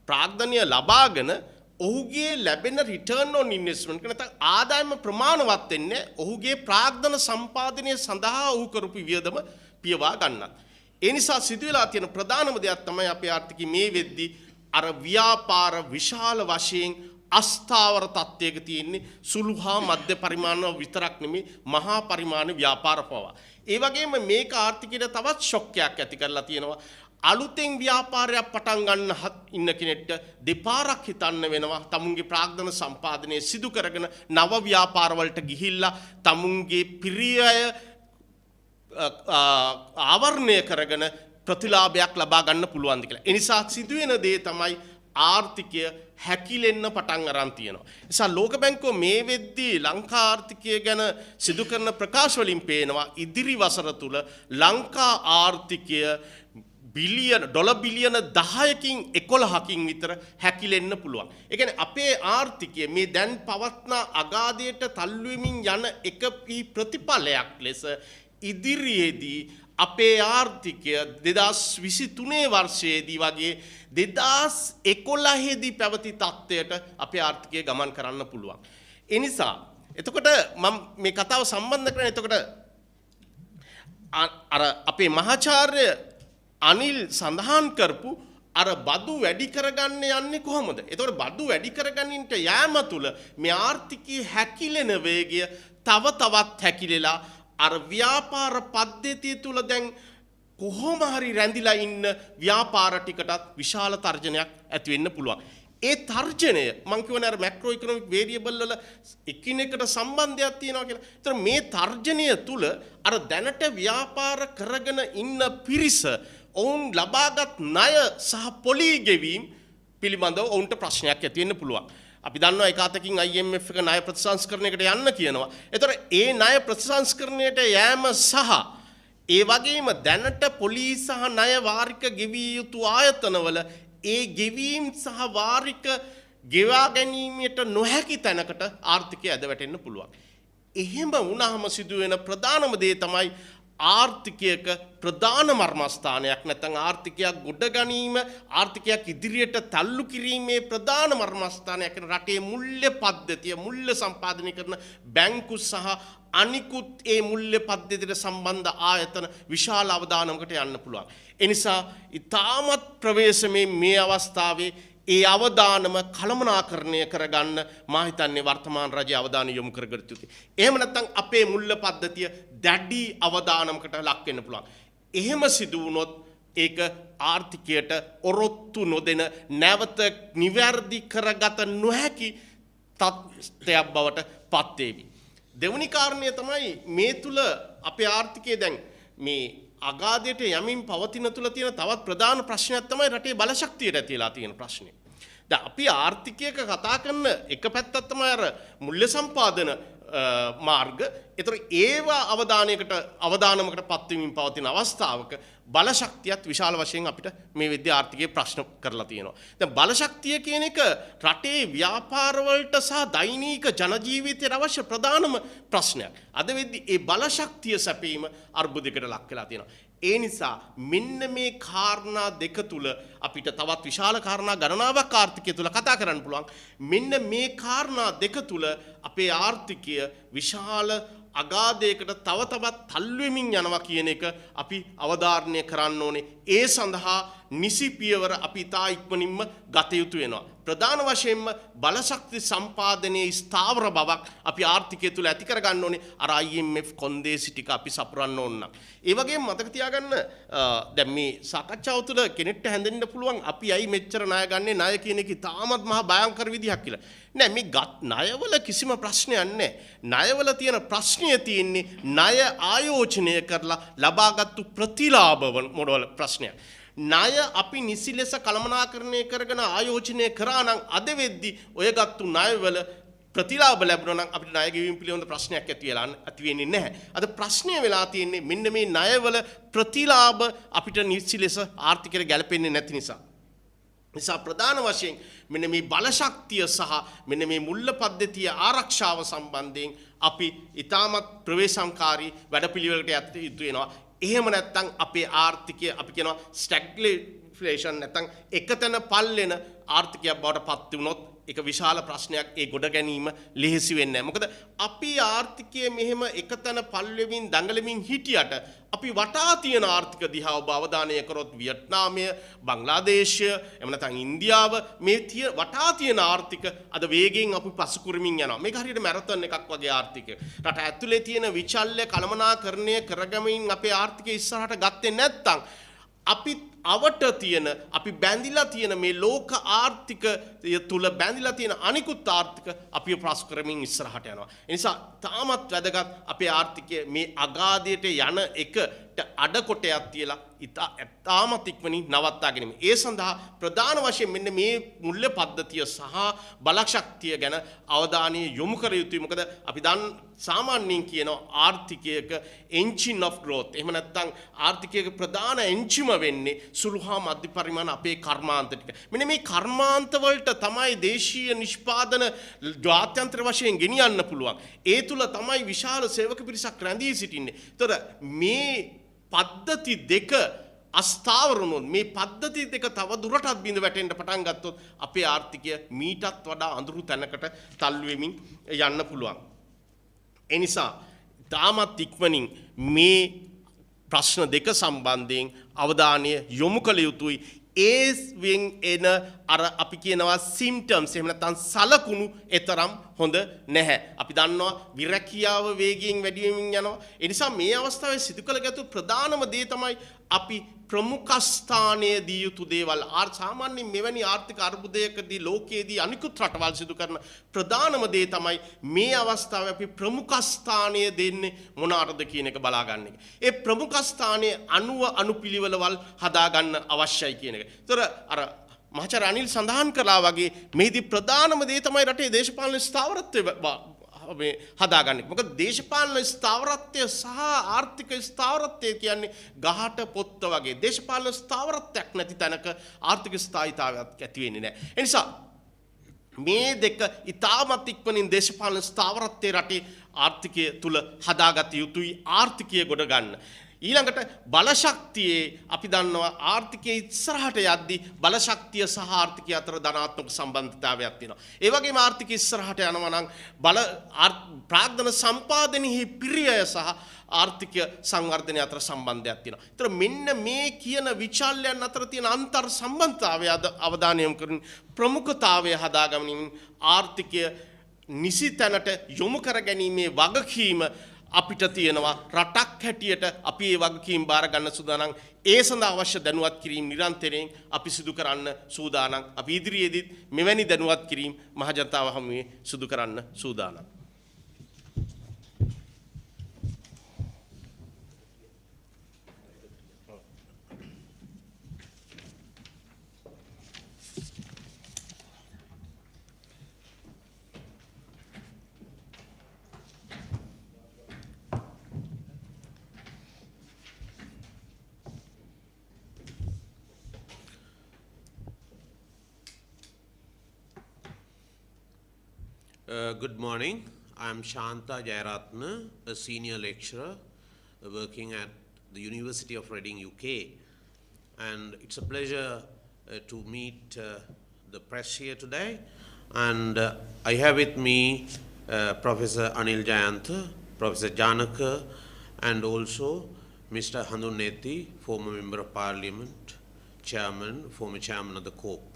B: ප්‍රාග්ධනය ලබාගෙන ඔහුගේ ලැබෙන රිටර්න් ඔන් ඉන්වෙස්ට්මන්ට් නැත්නම් ආදායම ප්‍රමාණවත් වෙන්නේ ඔහුගේ ප්‍රාග්ධන සම්පාදනය සඳහා ඔහු කරපු වියදම පියවා ගන්නත්. ඒ නිසා සිදු වෙලා තියෙන ප්‍රධානම දෙයක් තමයි අපේ ආර්ථිකය මේ වෙද්දී අර ව්‍යාපාර විශාල වශයෙන් අස්ථාවර තත්ත්වයක තියෙන්නේ සුළු හා මධ්‍ය පරිමාණ විතරක් නෙමෙයි මහා පරිමාණ ව්‍යාපාර පවා. ඒ වගේම මේක ආර්ථිකයට තවත් ෂොක්යක් ඇති කරලා තියෙනවා. අලුතෙන් ව්‍යාපාරයක් පටන් ගන්න ඉන්න කෙනෙක්ට දෙපාරක් හිතන්න වෙනවා තමුන්ගේ ප්‍රාග්ධන සම්පාදනය සිදු කරගෙන නව ව්‍යාපාර වලට ගිහිල්ලා තමුන්ගේ පිරියය ආවරණය කරගෙන ප්‍රතිලාභයක් ලබා ගන්න පුළුවන්ද කියලා. ඒ නිසා සිදුවෙන දේ තමයි ආර්ථිකය හැකිලෙන්න පටන් අරන් තියෙනවා. ඒ නිසා ලෝක බැංකුව මේ වෙද්දී ලංකා ආර්ථිකය ගැන සිදු කරන ප්‍රකාශ වලින් පේනවා ඉදිරි වසර තුල ලංකා ආර්ථිකය බිලියන ඩොලර් බිලියන 10කින් 11කින් විතර හැකිලෙන්න පුළුවන්. ඒ කියන්නේ අපේ ආර්ථිකය මේ දැන් පවත්න අගාධයට තල්ලු වෙමින් යන එක ප්‍රතිඵලයක් ලෙස ඉදිරියේදී අපේ ආර්ථිකය 2023 වර්ෂයේදී වගේ 2011 දී පැවති තත්ත්වයට අපේ ආර්ථිකය ගමන් කරන්න පුළුවන්. ඒ නිසා එතකොට මම මේ කතාව සම්බන්ධ කරන්නේ එතකොට අර අපේ මහාචාර්ය අනිල් සඳහන් කරපු අර බදු වැඩි කරගන්න යන්නේ කොහොමද? එතකොට බදු වැඩි කරගන්නට යෑම තුළ මේ ආර්ථිකයේ හැකිලෙන වේගය තව තවත් හැකිලෙලා අර ව්‍යාපාර පද්ධතිය තුළ දැන් කොහොම හරි රැඳිලා ඉන්න ව්‍යාපාර ටිකටත් විශාල තර්ජනයක් ඇති වෙන්න පුළුවන්. ඒ තර්ජනය මම කියවනේ අර මැක්‍රෝ ඉකොනොමික් වේරියබල් වල එකිනෙකට සම්බන්ධයක් තියෙනවා කියලා. ඒතර මේ තර්ජනය තුළ අර දැනට ව්‍යාපාර කරගෙන ඉන්න පිරිස ඔවුන් ලබාගත් ණය සහ පොලී ගෙවීම් පිළිබඳව ඔවුන්ට ප්‍රශ්නයක් ඇති වෙන්න පුළුවන්. අපි දන්නවා එක අතකින් IMF එක ණය ප්‍රතිසංස්කරණයකට යන්න කියනවා. ඒතර ඒ ණය ප්‍රතිසංස්කරණයට යෑම සහ ඒ වගේම දැනට පොලී සහ ණය වාරික ගෙවිය යුතු ආයතනවල ඒ ගෙවීම් සහ වාරික ගෙවා ගැනීමට නොහැකි තැනකට ආර්ථිකය ඇද වැටෙන්න පුළුවන්. එහෙම වුණාම සිදුවෙන ප්‍රධානම දේ තමයි ආර්ථිකයක ප්‍රධාන මර්මස්ථානයක් නැත්නම් ආර්ථිකයක් ගොඩ ගැනීම ආර්ථිකයක් ඉදිරියට තල්ලු කිරීමේ ප්‍රධාන මර්මස්ථානයක් වෙන රටේ මුල්‍ය පද්ධතිය මුල්‍ය සම්පාදනය කරන බැංකු සහ අනිකුත් ඒ මුල්‍ය පද්ධතියට සම්බන්ධ ආයතන විශාල අවදානමකට යන්න පුළුවන්. ඒ නිසා ඊටමත් ප්‍රවේශමේ මේ අවස්ථාවේ ඒ අවදානම කළමනාකරණය කරගන්න මා හිතන්නේ වර්තමාන රජයේ අවධානය යොමු කරගත යුතුයි. එහෙම නැත්නම් අපේ මුල්‍ය පද්ධතිය දැඩි අවදානමකට ලක් වෙන්න පුළුවන්. එහෙම සිදු වුණොත් ඒක ආර්ථිකයට ඔරොත්තු නොදෙන නැවත නිවැරදි කරගත නොහැකි තත්ත්වයක් බවට පත් වේවි. දෙවනි කාරණය තමයි මේ තුල අපේ ආර්ථිකය දැන් මේ අගාධයට යමින් පවතින තුල තියෙන තවත් ප්‍රධාන ප්‍රශ්නයක් තමයි රටේ බලශක්තියට ඇතිලා තියෙන ප්‍රශ්නේ. දැන් අපි ආර්ථිකයක කතා කරන එක පැත්තක් තමයි අර මුල්‍ය සම්පාදන මාර්ග. ඒතර ඒවා අවදානමකට පත්වීමින් පවතින අවස්ථාවක බලශක්තියත් විශාල වශයෙන් අපිට මේ විද්‍යා ආර්ථිකයේ ප්‍රශ්න කරලා තියෙනවා. දැන් බලශක්තිය කියන එක රටේ ව්‍යාපාරවලට සහ දෛනික ජන ජීවිතයට අවශ්‍ය ප්‍රධානම ප්‍රශ්නයක්. අද වෙද්දී ඒ බලශක්තිය සැපීම අර්බුදයකට ලක් වෙලා තියෙනවා. ඒ නිසා මෙන්න මේ කාරණා දෙක තුල අපිට තවත් විශාල කාරණා ගණනාවක් ආර්ථිකය තුල කතා කරන්න පුළුවන්. මෙන්න මේ කාරණා දෙක තුල අපේ ආර්ථිකය විශාල අගාධයකට තව තවත් තල්ලු වෙමින් යනවා කියන එක අපි අවධාරණය කරන්න ඕනේ. ඒ සඳහා නිසි පියවර අපි තා ඉක්මනින්ම ගත යුතු වෙනවා. ප්‍රධාන වශයෙන්ම බලශක්ති සම්පාදනයේ ස්ථාවර බවක් අපි ආර්ථිකය තුල ඇති කරගන්න ඕනේ. අර IMF කොන්දේසි ටික අපි සපුරන්න ඕන නම්. ඒ වගේම මතක තියාගන්න දැන් මේ සාකච්ඡාව තුළ කෙනෙක්ට හැඳෙන්න පුළුවන් අපි ඇයි මෙච්චර ණය ගන්නේ ණය කියන එක තාමත් මහා භයංකර විදිහක් කියලා. නෑ මේ ණයවල කිසිම ප්‍රශ්නයක් නෑ. ණයවල තියෙන ප්‍රශ්නය තියෙන්නේ ණය ආයෝජනය කරලා ලබාගත්තු ප්‍රතිලාභ මොඩවල ප්‍රශ්නයක්. ණය අපි නිසි ලෙස කළමනාකරණය කරගෙන ආයෝජනය කරා නම් අද වෙද්දී ඔය ගත්තු ණයවල ප්‍රතිලාභ ලැබුණා නම් අපිට ණය ගෙවීම පිළිබඳ ප්‍රශ්නයක් ඇති වෙන්නේ නැහැ. අද ප්‍රශ්නය වෙලා තියෙන්නේ මෙන්න මේ ණයවල ප්‍රතිලාභ අපිට නිසි ලෙස ආර්ථිකයට ගැලපෙන්නේ නැති නිසා. නිසා ප්‍රධාන වශයෙන් මෙන්න මේ බලශක්තිය සහ මෙන්න මේ මුල්‍ය පද්ධතිය ආරක්ෂාව සම්බන්ධයෙන් අපි ඊටමත් ප්‍රවේශම්කාරී වැඩපිළිවෙලකට යතු වෙනවා. එහෙම නැත්නම් අපේ ආර්ථිකය අපි කියනවා ස්ටැග්ෆ්ලේෂන් නැත්නම් එකතැන පල්ලෙන ආර්ථිකයක් බවට පත් වුණොත් ඒක විශාල ප්‍රශ්නයක්. ඒ ගොඩ ගැනීම ලෙහෙසි වෙන්නේ නැහැ. මොකද අපි ආර්ථිකයේ මෙහෙම එකතැන පල් වෙමින් දඟලමින් හිටියට අපි වටා තියෙන ආර්ථික දිහා ඔබ අවධානය කරොත් වියට්නාමය, බංග්ලාදේශය, එහෙම නැත්නම් ඉන්දියාව මේ වටා තියෙන ආර්ථික අද වේගයෙන් අපි පසු කරමින් යනවා. මේක හරියට මැරතන් එකක් වගේ ආර්ථිකය. රට ඇතුලේ තියෙන විචල්්‍ය කළමනාකරණය කරගමින් අපේ ආර්ථිකය ඉස්සරහට ගත්තේ නැත්නම් අපි අවට තියෙන අපි බැඳිලා තියෙන මේ ලෝක ආර්ථිකය තුල බැඳිලා තියෙන අනිකුත් ආර්ථික අපි ප්‍රාස් කරමින් ඉස්සරහට යනවා. ඒ නිසා තාමත් වැදගත් අපේ ආර්ථිකය මේ අගාධයට යන එක අඩ කොටයක් තියලා ඉතාමත් ඉක්මනින් නවත්තා ගැනීම. ඒ සඳහා ප්‍රධාන වශයෙන් මෙන්න මේ මුල්‍ය පද්ධතිය සහ බලශක්තිය ගැන අවධානය යොමු කර යුතුයි. මොකද අපි සාමාන්‍යයෙන් කියනවා ආර්ථිකයක engine of growth. එහෙම නැත්නම් ආර්ථිකයක ප්‍රධාන එන්ජිම වෙන්නේ සුළු හා මධ්‍ය පරිමාණ අපේ කර්මාන්ත ටික. මෙන්න මේ කර්මාන්ත වලට තමයි දේශීය නිෂ්පාදන ජාත්‍යන්තර වශයෙන් ගෙනියන්න පුළුවන්. ඒ තුල තමයි විශාල සේවක පිරිසක් රැඳී සිටින්නේ. ඒතර මේ පද්ධති දෙක අස්ථාවර වුණොත් මේ පද්ධති දෙක තව දුරටත් බිඳ වැටෙන්න පටන් ගත්තොත් අපේ ආර්ථිකය මීටත් වඩා අඳුරු තැනකට තල්ලු වෙමින් යන්න පුළුවන්. ඒ නිසා තාමත් ඉක්මනින් මේ ප්‍රශ්න දෙක සම්බන්ධයෙන් අවධානය යොමු කළ යුතුයි. ඒවෙන් එන අර අපි කියනවා සිම්ටම්ස් එහෙම නැත්නම් සලකුණු එතරම් හොඳ නැහැ. අපි දන්නවා විරැකියාව වේගයෙන් වැඩි වෙමින් යනවා. ඒ නිසා මේ අවස්ථාවේ සිදු කළ යුතු ප්‍රධානම දේ තමයි අපි ප්‍රමුඛ ස්ථානයේ දී යුතු දේවල්. සාමාන්‍යයෙන් මෙවැනි ආර්ථික අර්බුදයකදී ලෝකයේදී අනිකුත් රටවල් සිදු කරන ප්‍රධානම දේ තමයි මේ අවස්ථාවේ අපි ප්‍රමුඛ ස්ථානය දෙන්නේ මොනකටද කියන එක බලාගන්න එක. ඒ ප්‍රමුඛ ස්ථානයේ අනුපිළිවෙලවල් හදාගන්න අවශ්‍යයි කියන එක. ඒතර අර මහාචාර්ය අනිල් සඳහන් කළා වගේ මේදී ප්‍රධානම දේ තමයි රටේ දේශපාලන ස්ථාවරත්වය හදාගන්න. මොකද දේශපාලන ස්ථාවරත්වය සහ ආර්ථික ස්ථාවරත්වය කියන්නේ ගහට පොත්ත වගේ. දේශපාලන ස්ථාවරත්වයක් නැති තැනක ආර්ථික ස්ථායීතාවයක් ඇති වෙන්නේ නැහැ. ඒ නිසා මේ දෙක ඉතාමත් ඉක්මනින් දේශපාලන ස්ථාවරත්වයේ රටේ ආර්ථිකය තුල හදාගත යුතුයි. ආර්ථිකය ගොඩ ගන්න. ඊළඟට බලශක්තියේ අපි දන්නවා ආර්ථිකයේ ඉස්සරහට යද්දී බලශක්තිය සහ ආර්ථිකය අතර ධනාත්මක සම්බන්ධතාවයක් තියෙනවා. ඒ වගේම ආර්ථිකය ඉස්සරහට යනවා නම් ප්‍රාග්ධන සම්පාදනයේ පිරියය සහ ආර්ථික සංවර්ධනය අතර සම්බන්ධයක් තියෙනවා. ඒතර මෙන්න මේ කියන විචල්යන් අතර තියෙන අන්තර් සම්බන්ධතාවය අවධානය යොමු කරමින් ප්‍රමුඛතාවය හදාගනිමින් ආර්ථිකය නිසි තැනට යොමු කර ගැනීමේ වගකීම අපිට තියෙනවා. රටක් හැටියට අපි මේ වගකීම් බාර ගන්න සූදානම්. ඒ සඳහා අවශ්‍ය දැනුවත් කිරීම නිරන්තරයෙන් අපි සිදු කරන්න සූදානම්. අපි ඉදිරියේදීත් මෙවැනි දැනුවත් කිරීම මහ ජනතාව හමුවේ සිදු කරන්න සූදානම්.
C: Good morning. I am Shanta Jayaratna, a senior lecturer working at the University of Reading, UK. And it's a pleasure to meet the press here today. And I have with me Professor Anil Jayantha, Professor Janaka, and also Mr. Handuneti, former Member of Parliament, former Chairman of the COPE.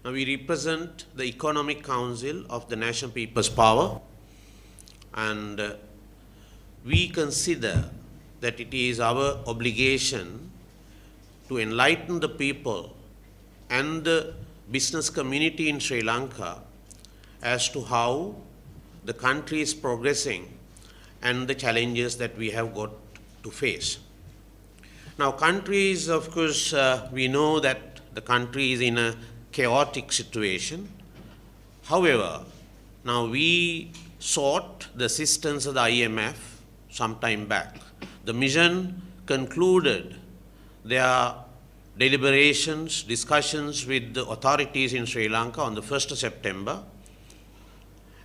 C: Now we represent the Economic Council of the National People's Power, and we consider that it is our obligation to enlighten the people and the business community in Sri Lanka as to how the country is progressing and the challenges that we have got to face. Now countries, of course, we know that the country is in a chaotic situation. However, now we sought the assistance of the IMF some time back. The mission concluded their deliberations, discussions with the authorities in Sri Lanka on the 1st of September.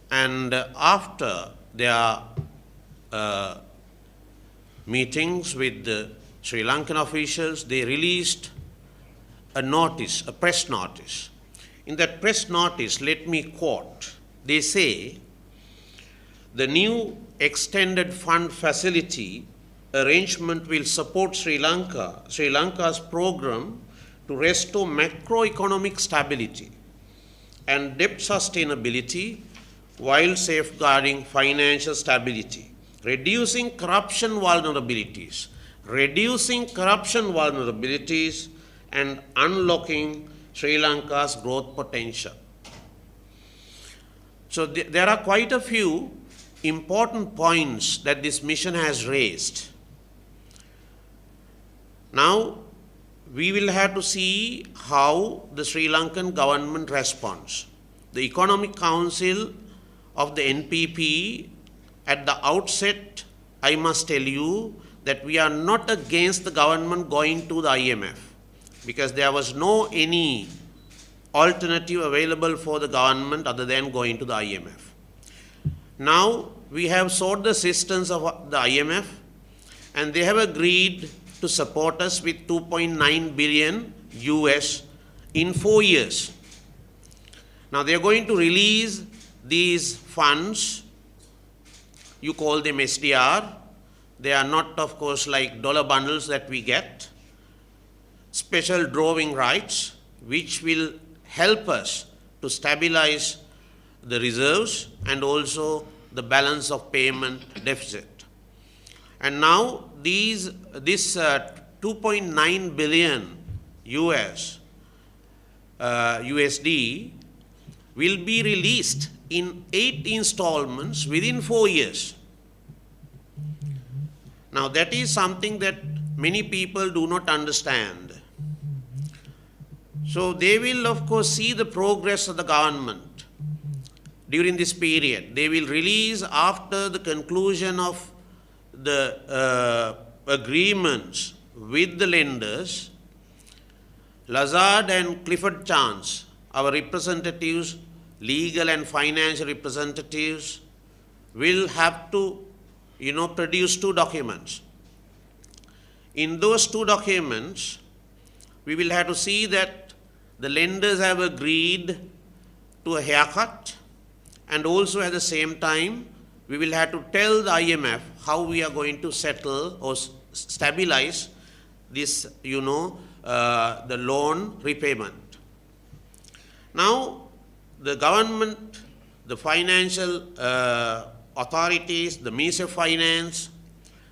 C: And after their meetings with the Sri Lankan officials, they released a notice, a press notice. In that press notice, let me quote, they say, the new extended fund facility arrangement will support Sri Lanka's program to restore macroeconomic stability and debt sustainability while safeguarding financial stability, reducing corruption vulnerabilities, and unlocking Sri Lanka's growth potential. So there are quite a few important points that this mission has raised. Now, we will have to see how the Sri Lankan government responds. The Economic Council of the NPP, at the outset, I must tell you that we are not against the government going to the IMF, because there was no any alternative available for the government other than going to the IMF. Now, we have sought the assistance of the IMF, and they have agreed to support us with 2.9 billion US in 4 years. Now, they are going to release these funds. You call them SDR. They are not, of course, like dollar bundles that we get. Special drawing rights, which will help us to stabilize the reserves and also the balance of payment deficit. And now this 2.9 billion USD will be released in 8 installments within 4 years. Now that is something that many people do not understand. So they will, of course, see the progress of the government during this period. They will release after the conclusion of the agreements with the lenders. Lazard and Clifford Chance, our representatives, legal and financial representatives, will have to, produce 2 documents. In those 2 documents, we will have to see that the lenders have agreed to a haircut, and also at the same time, we will have to tell the IMF how we are going to settle or stabilize this, the loan repayment. Now, the government, the financial authorities, the Ministry of Finance,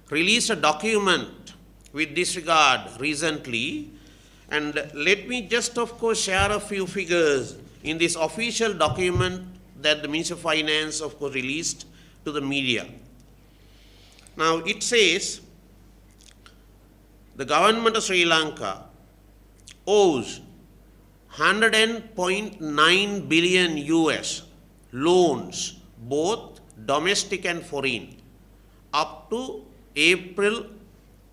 C: released a document with this regard recently. And let me just, of course, share a few figures in this official document that the Ministry of Finance, of course, released to the media. Now, it says the government of Sri Lanka owes 100.9 billion US loans, both domestic and foreign, up to April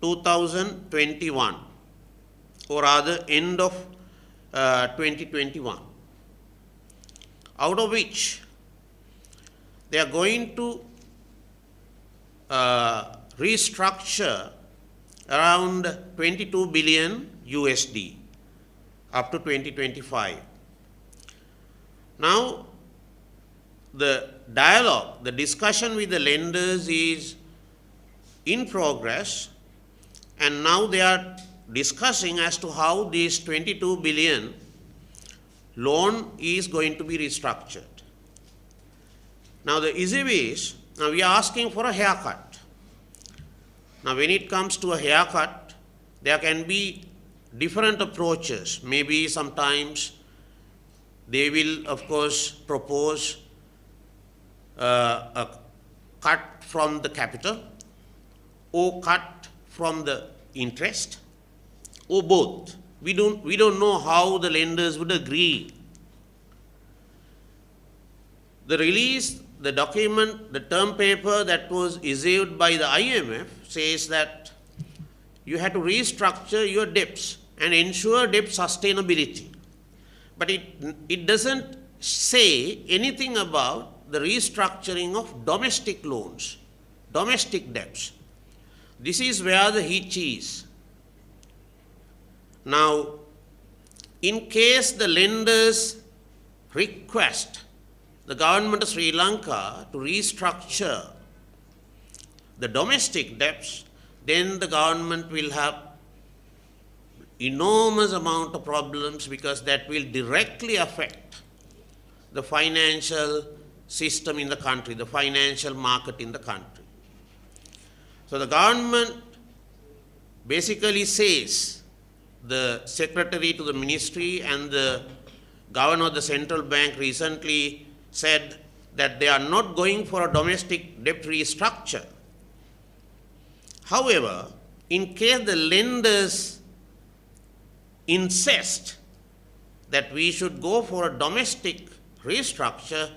C: 2021, or rather end of 2021, out of which they are going to restructure around 22 billion USD up to 2025. Now, the dialogue, the discussion with the lenders is in progress, and now they are discussing as to how this 22 billion loan is going to be restructured. Now, the issue is, now we are asking for a haircut. Now, when it comes to a haircut, there can be different approaches. Maybe sometimes they will, of course, propose a cut from the capital, or cut from the interest, or both. We don't know how the lenders would agree. The release, the document, the term paper that was issued by the IMF says that you have to restructure your debts and ensure debt sustainability. But it doesn't say anything about the restructuring of domestic loans, domestic debts. This is where the hitch is. Now, in case the lenders request the government of Sri Lanka to restructure the domestic debts, then the government will have enormous amount of problems, because that will directly affect the financial system in the country, the financial market in the country. So the government basically says, the secretary to the ministry and the governor of the central bank recently said that they are not going for a domestic debt restructure. However, in case the lenders insist that we should go for a domestic restructure,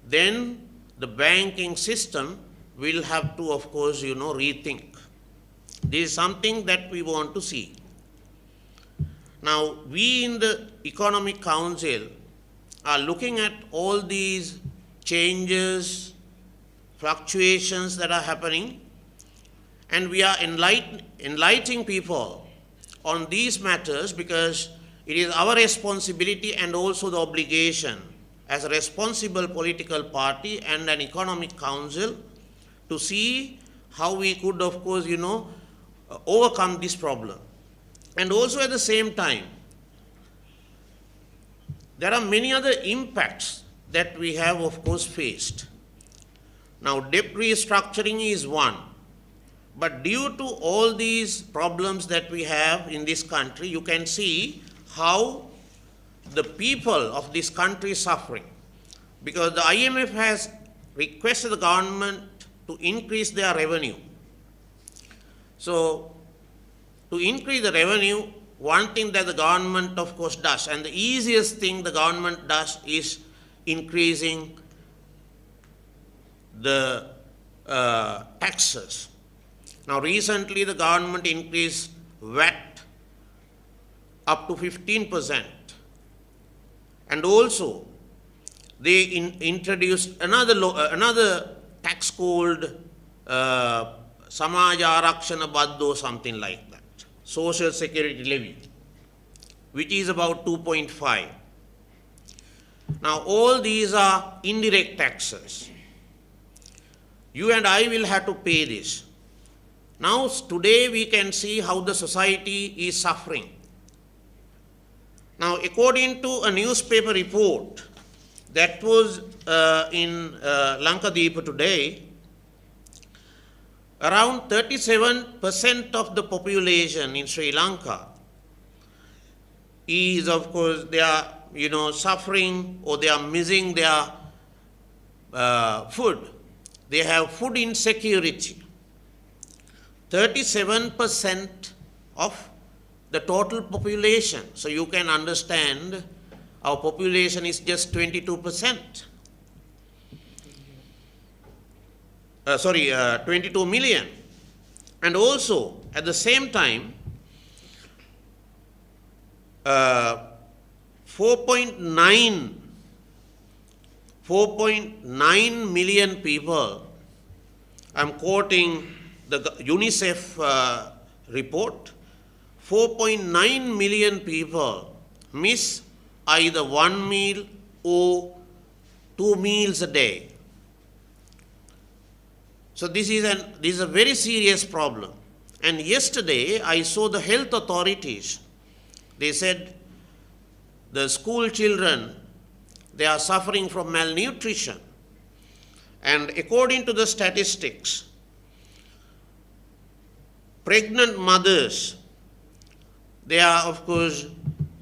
C: then the banking system will have to, of course, rethink. This is something that we want to see. Now, we in the Economic Council are looking at all these changes, fluctuations that are happening, and we are enlightening people on these matters because it is our responsibility and also the obligation as a responsible political party and an economic council to see how we could, of course, overcome this problem. And also at the same time, there are many other impacts that we have, of course, faced. Now, debt restructuring is one. But due to all these problems that we have in this country, you can see how the people of this country is suffering. Because the IMF has requested the government to increase their revenue. So, to increase the revenue, one thing that the government, of course, does, and the easiest thing the government does is increasing the taxes. Now, recently the government increased VAT up to 15%. And also, they introduced another tax called Samaja Arakshana Baddo, something like that, Social Security Levy, which is about 2.5. Now, all these are indirect taxes. You and I will have to pay this. Now, today we can see how the society is suffering. Now, according to a newspaper report that was in Lankadeepa today, around 37% of the population in Sri Lanka is, of course, they are, suffering or they are missing their food. They have food insecurity. 37% of the total population. So you can understand our population is just 22%. 22 million. And also, at the same time, 4.9 million people, I'm quoting the UNICEF report, 4.9 million people miss either one meal or 2 meals a day. So this is a very serious problem. And yesterday I saw the health authorities. They said the school children, they are suffering from malnutrition. And according to the statistics, pregnant mothers, they are, of course,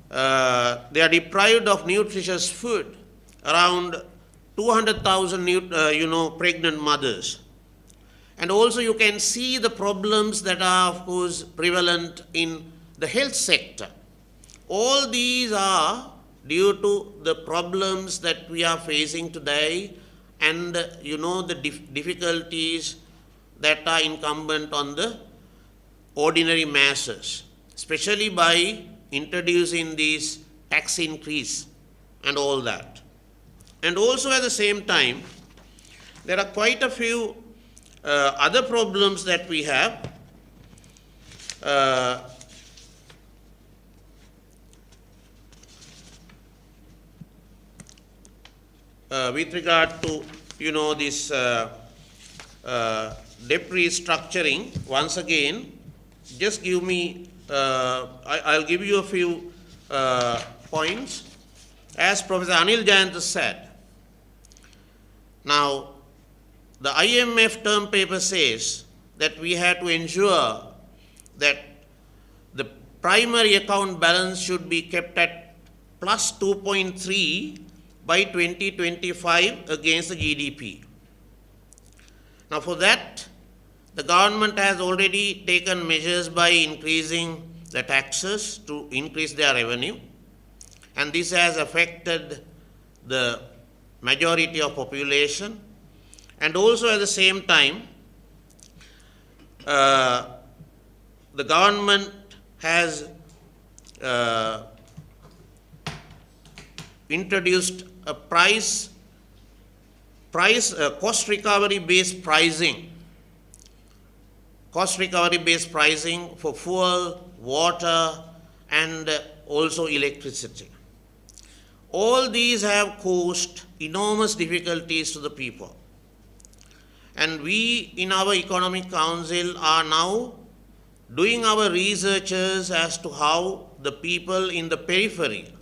C: they are deprived of nutritious food, around 200,000 pregnant mothers. And also you can see the problems that are, of course, prevalent in the health sector. All these are due to the problems that we are facing today and, the difficulties that are incumbent on the ordinary masses, especially by introducing these tax increase and all that. And also at the same time, there are quite a few other problems that we have. With regard to, this debt restructuring, once again, just give me, I'll give you a few points. As Professor Anil Jayanta said, now, the IMF term paper says that we have to ensure that the primary account balance should be kept at plus 2.3 by 2025 against the GDP. Now, for that, the government has already taken measures by increasing the taxes to increase their revenue, and this has affected the majority of population, and also at the same time, the government has introduced a cost recovery based pricing for fuel, water, and also electricity. All these have caused enormous difficulties to the people. And we in our Economic Council are now doing our researches as to how the people in the periphery,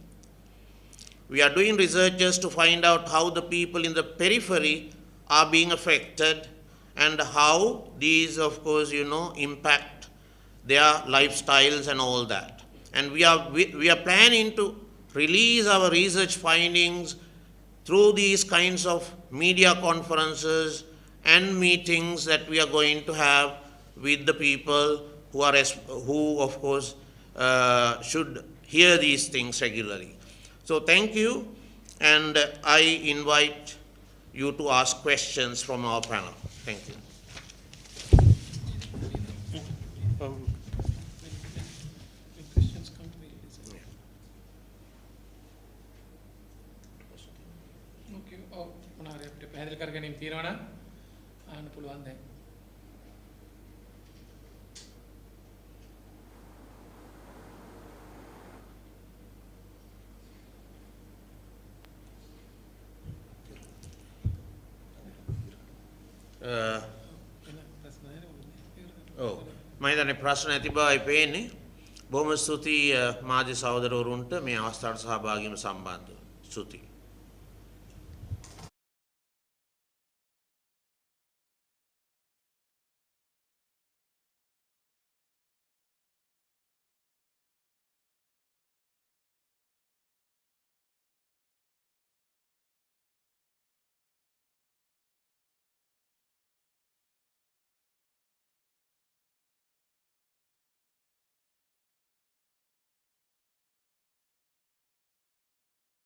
C: we are doing researches to find out how the people in the periphery are being affected and how these, of course, impact their lifestyles and all that. And we are planning to release our research findings through these kinds of media conferences and meetings that we are going to have with the people who of course should hear these things regularly. So thank you, and I invite you to ask questions from our panel. Thank you.
A: පැහැදිලි කර ගැනීම තියෙනවා නම් අහන්න පුළුවන් දැන්.
C: මම හිතන්නේ ප්‍රශ්න ඇති බවයි පේන්නේ. බොහොම ස්තුතියි මාධ්‍ය සහෝදරවරුන්ට මේ අවස්ථාවට සහභාගී වීම සම්බන්ධව. ස්තුතියි.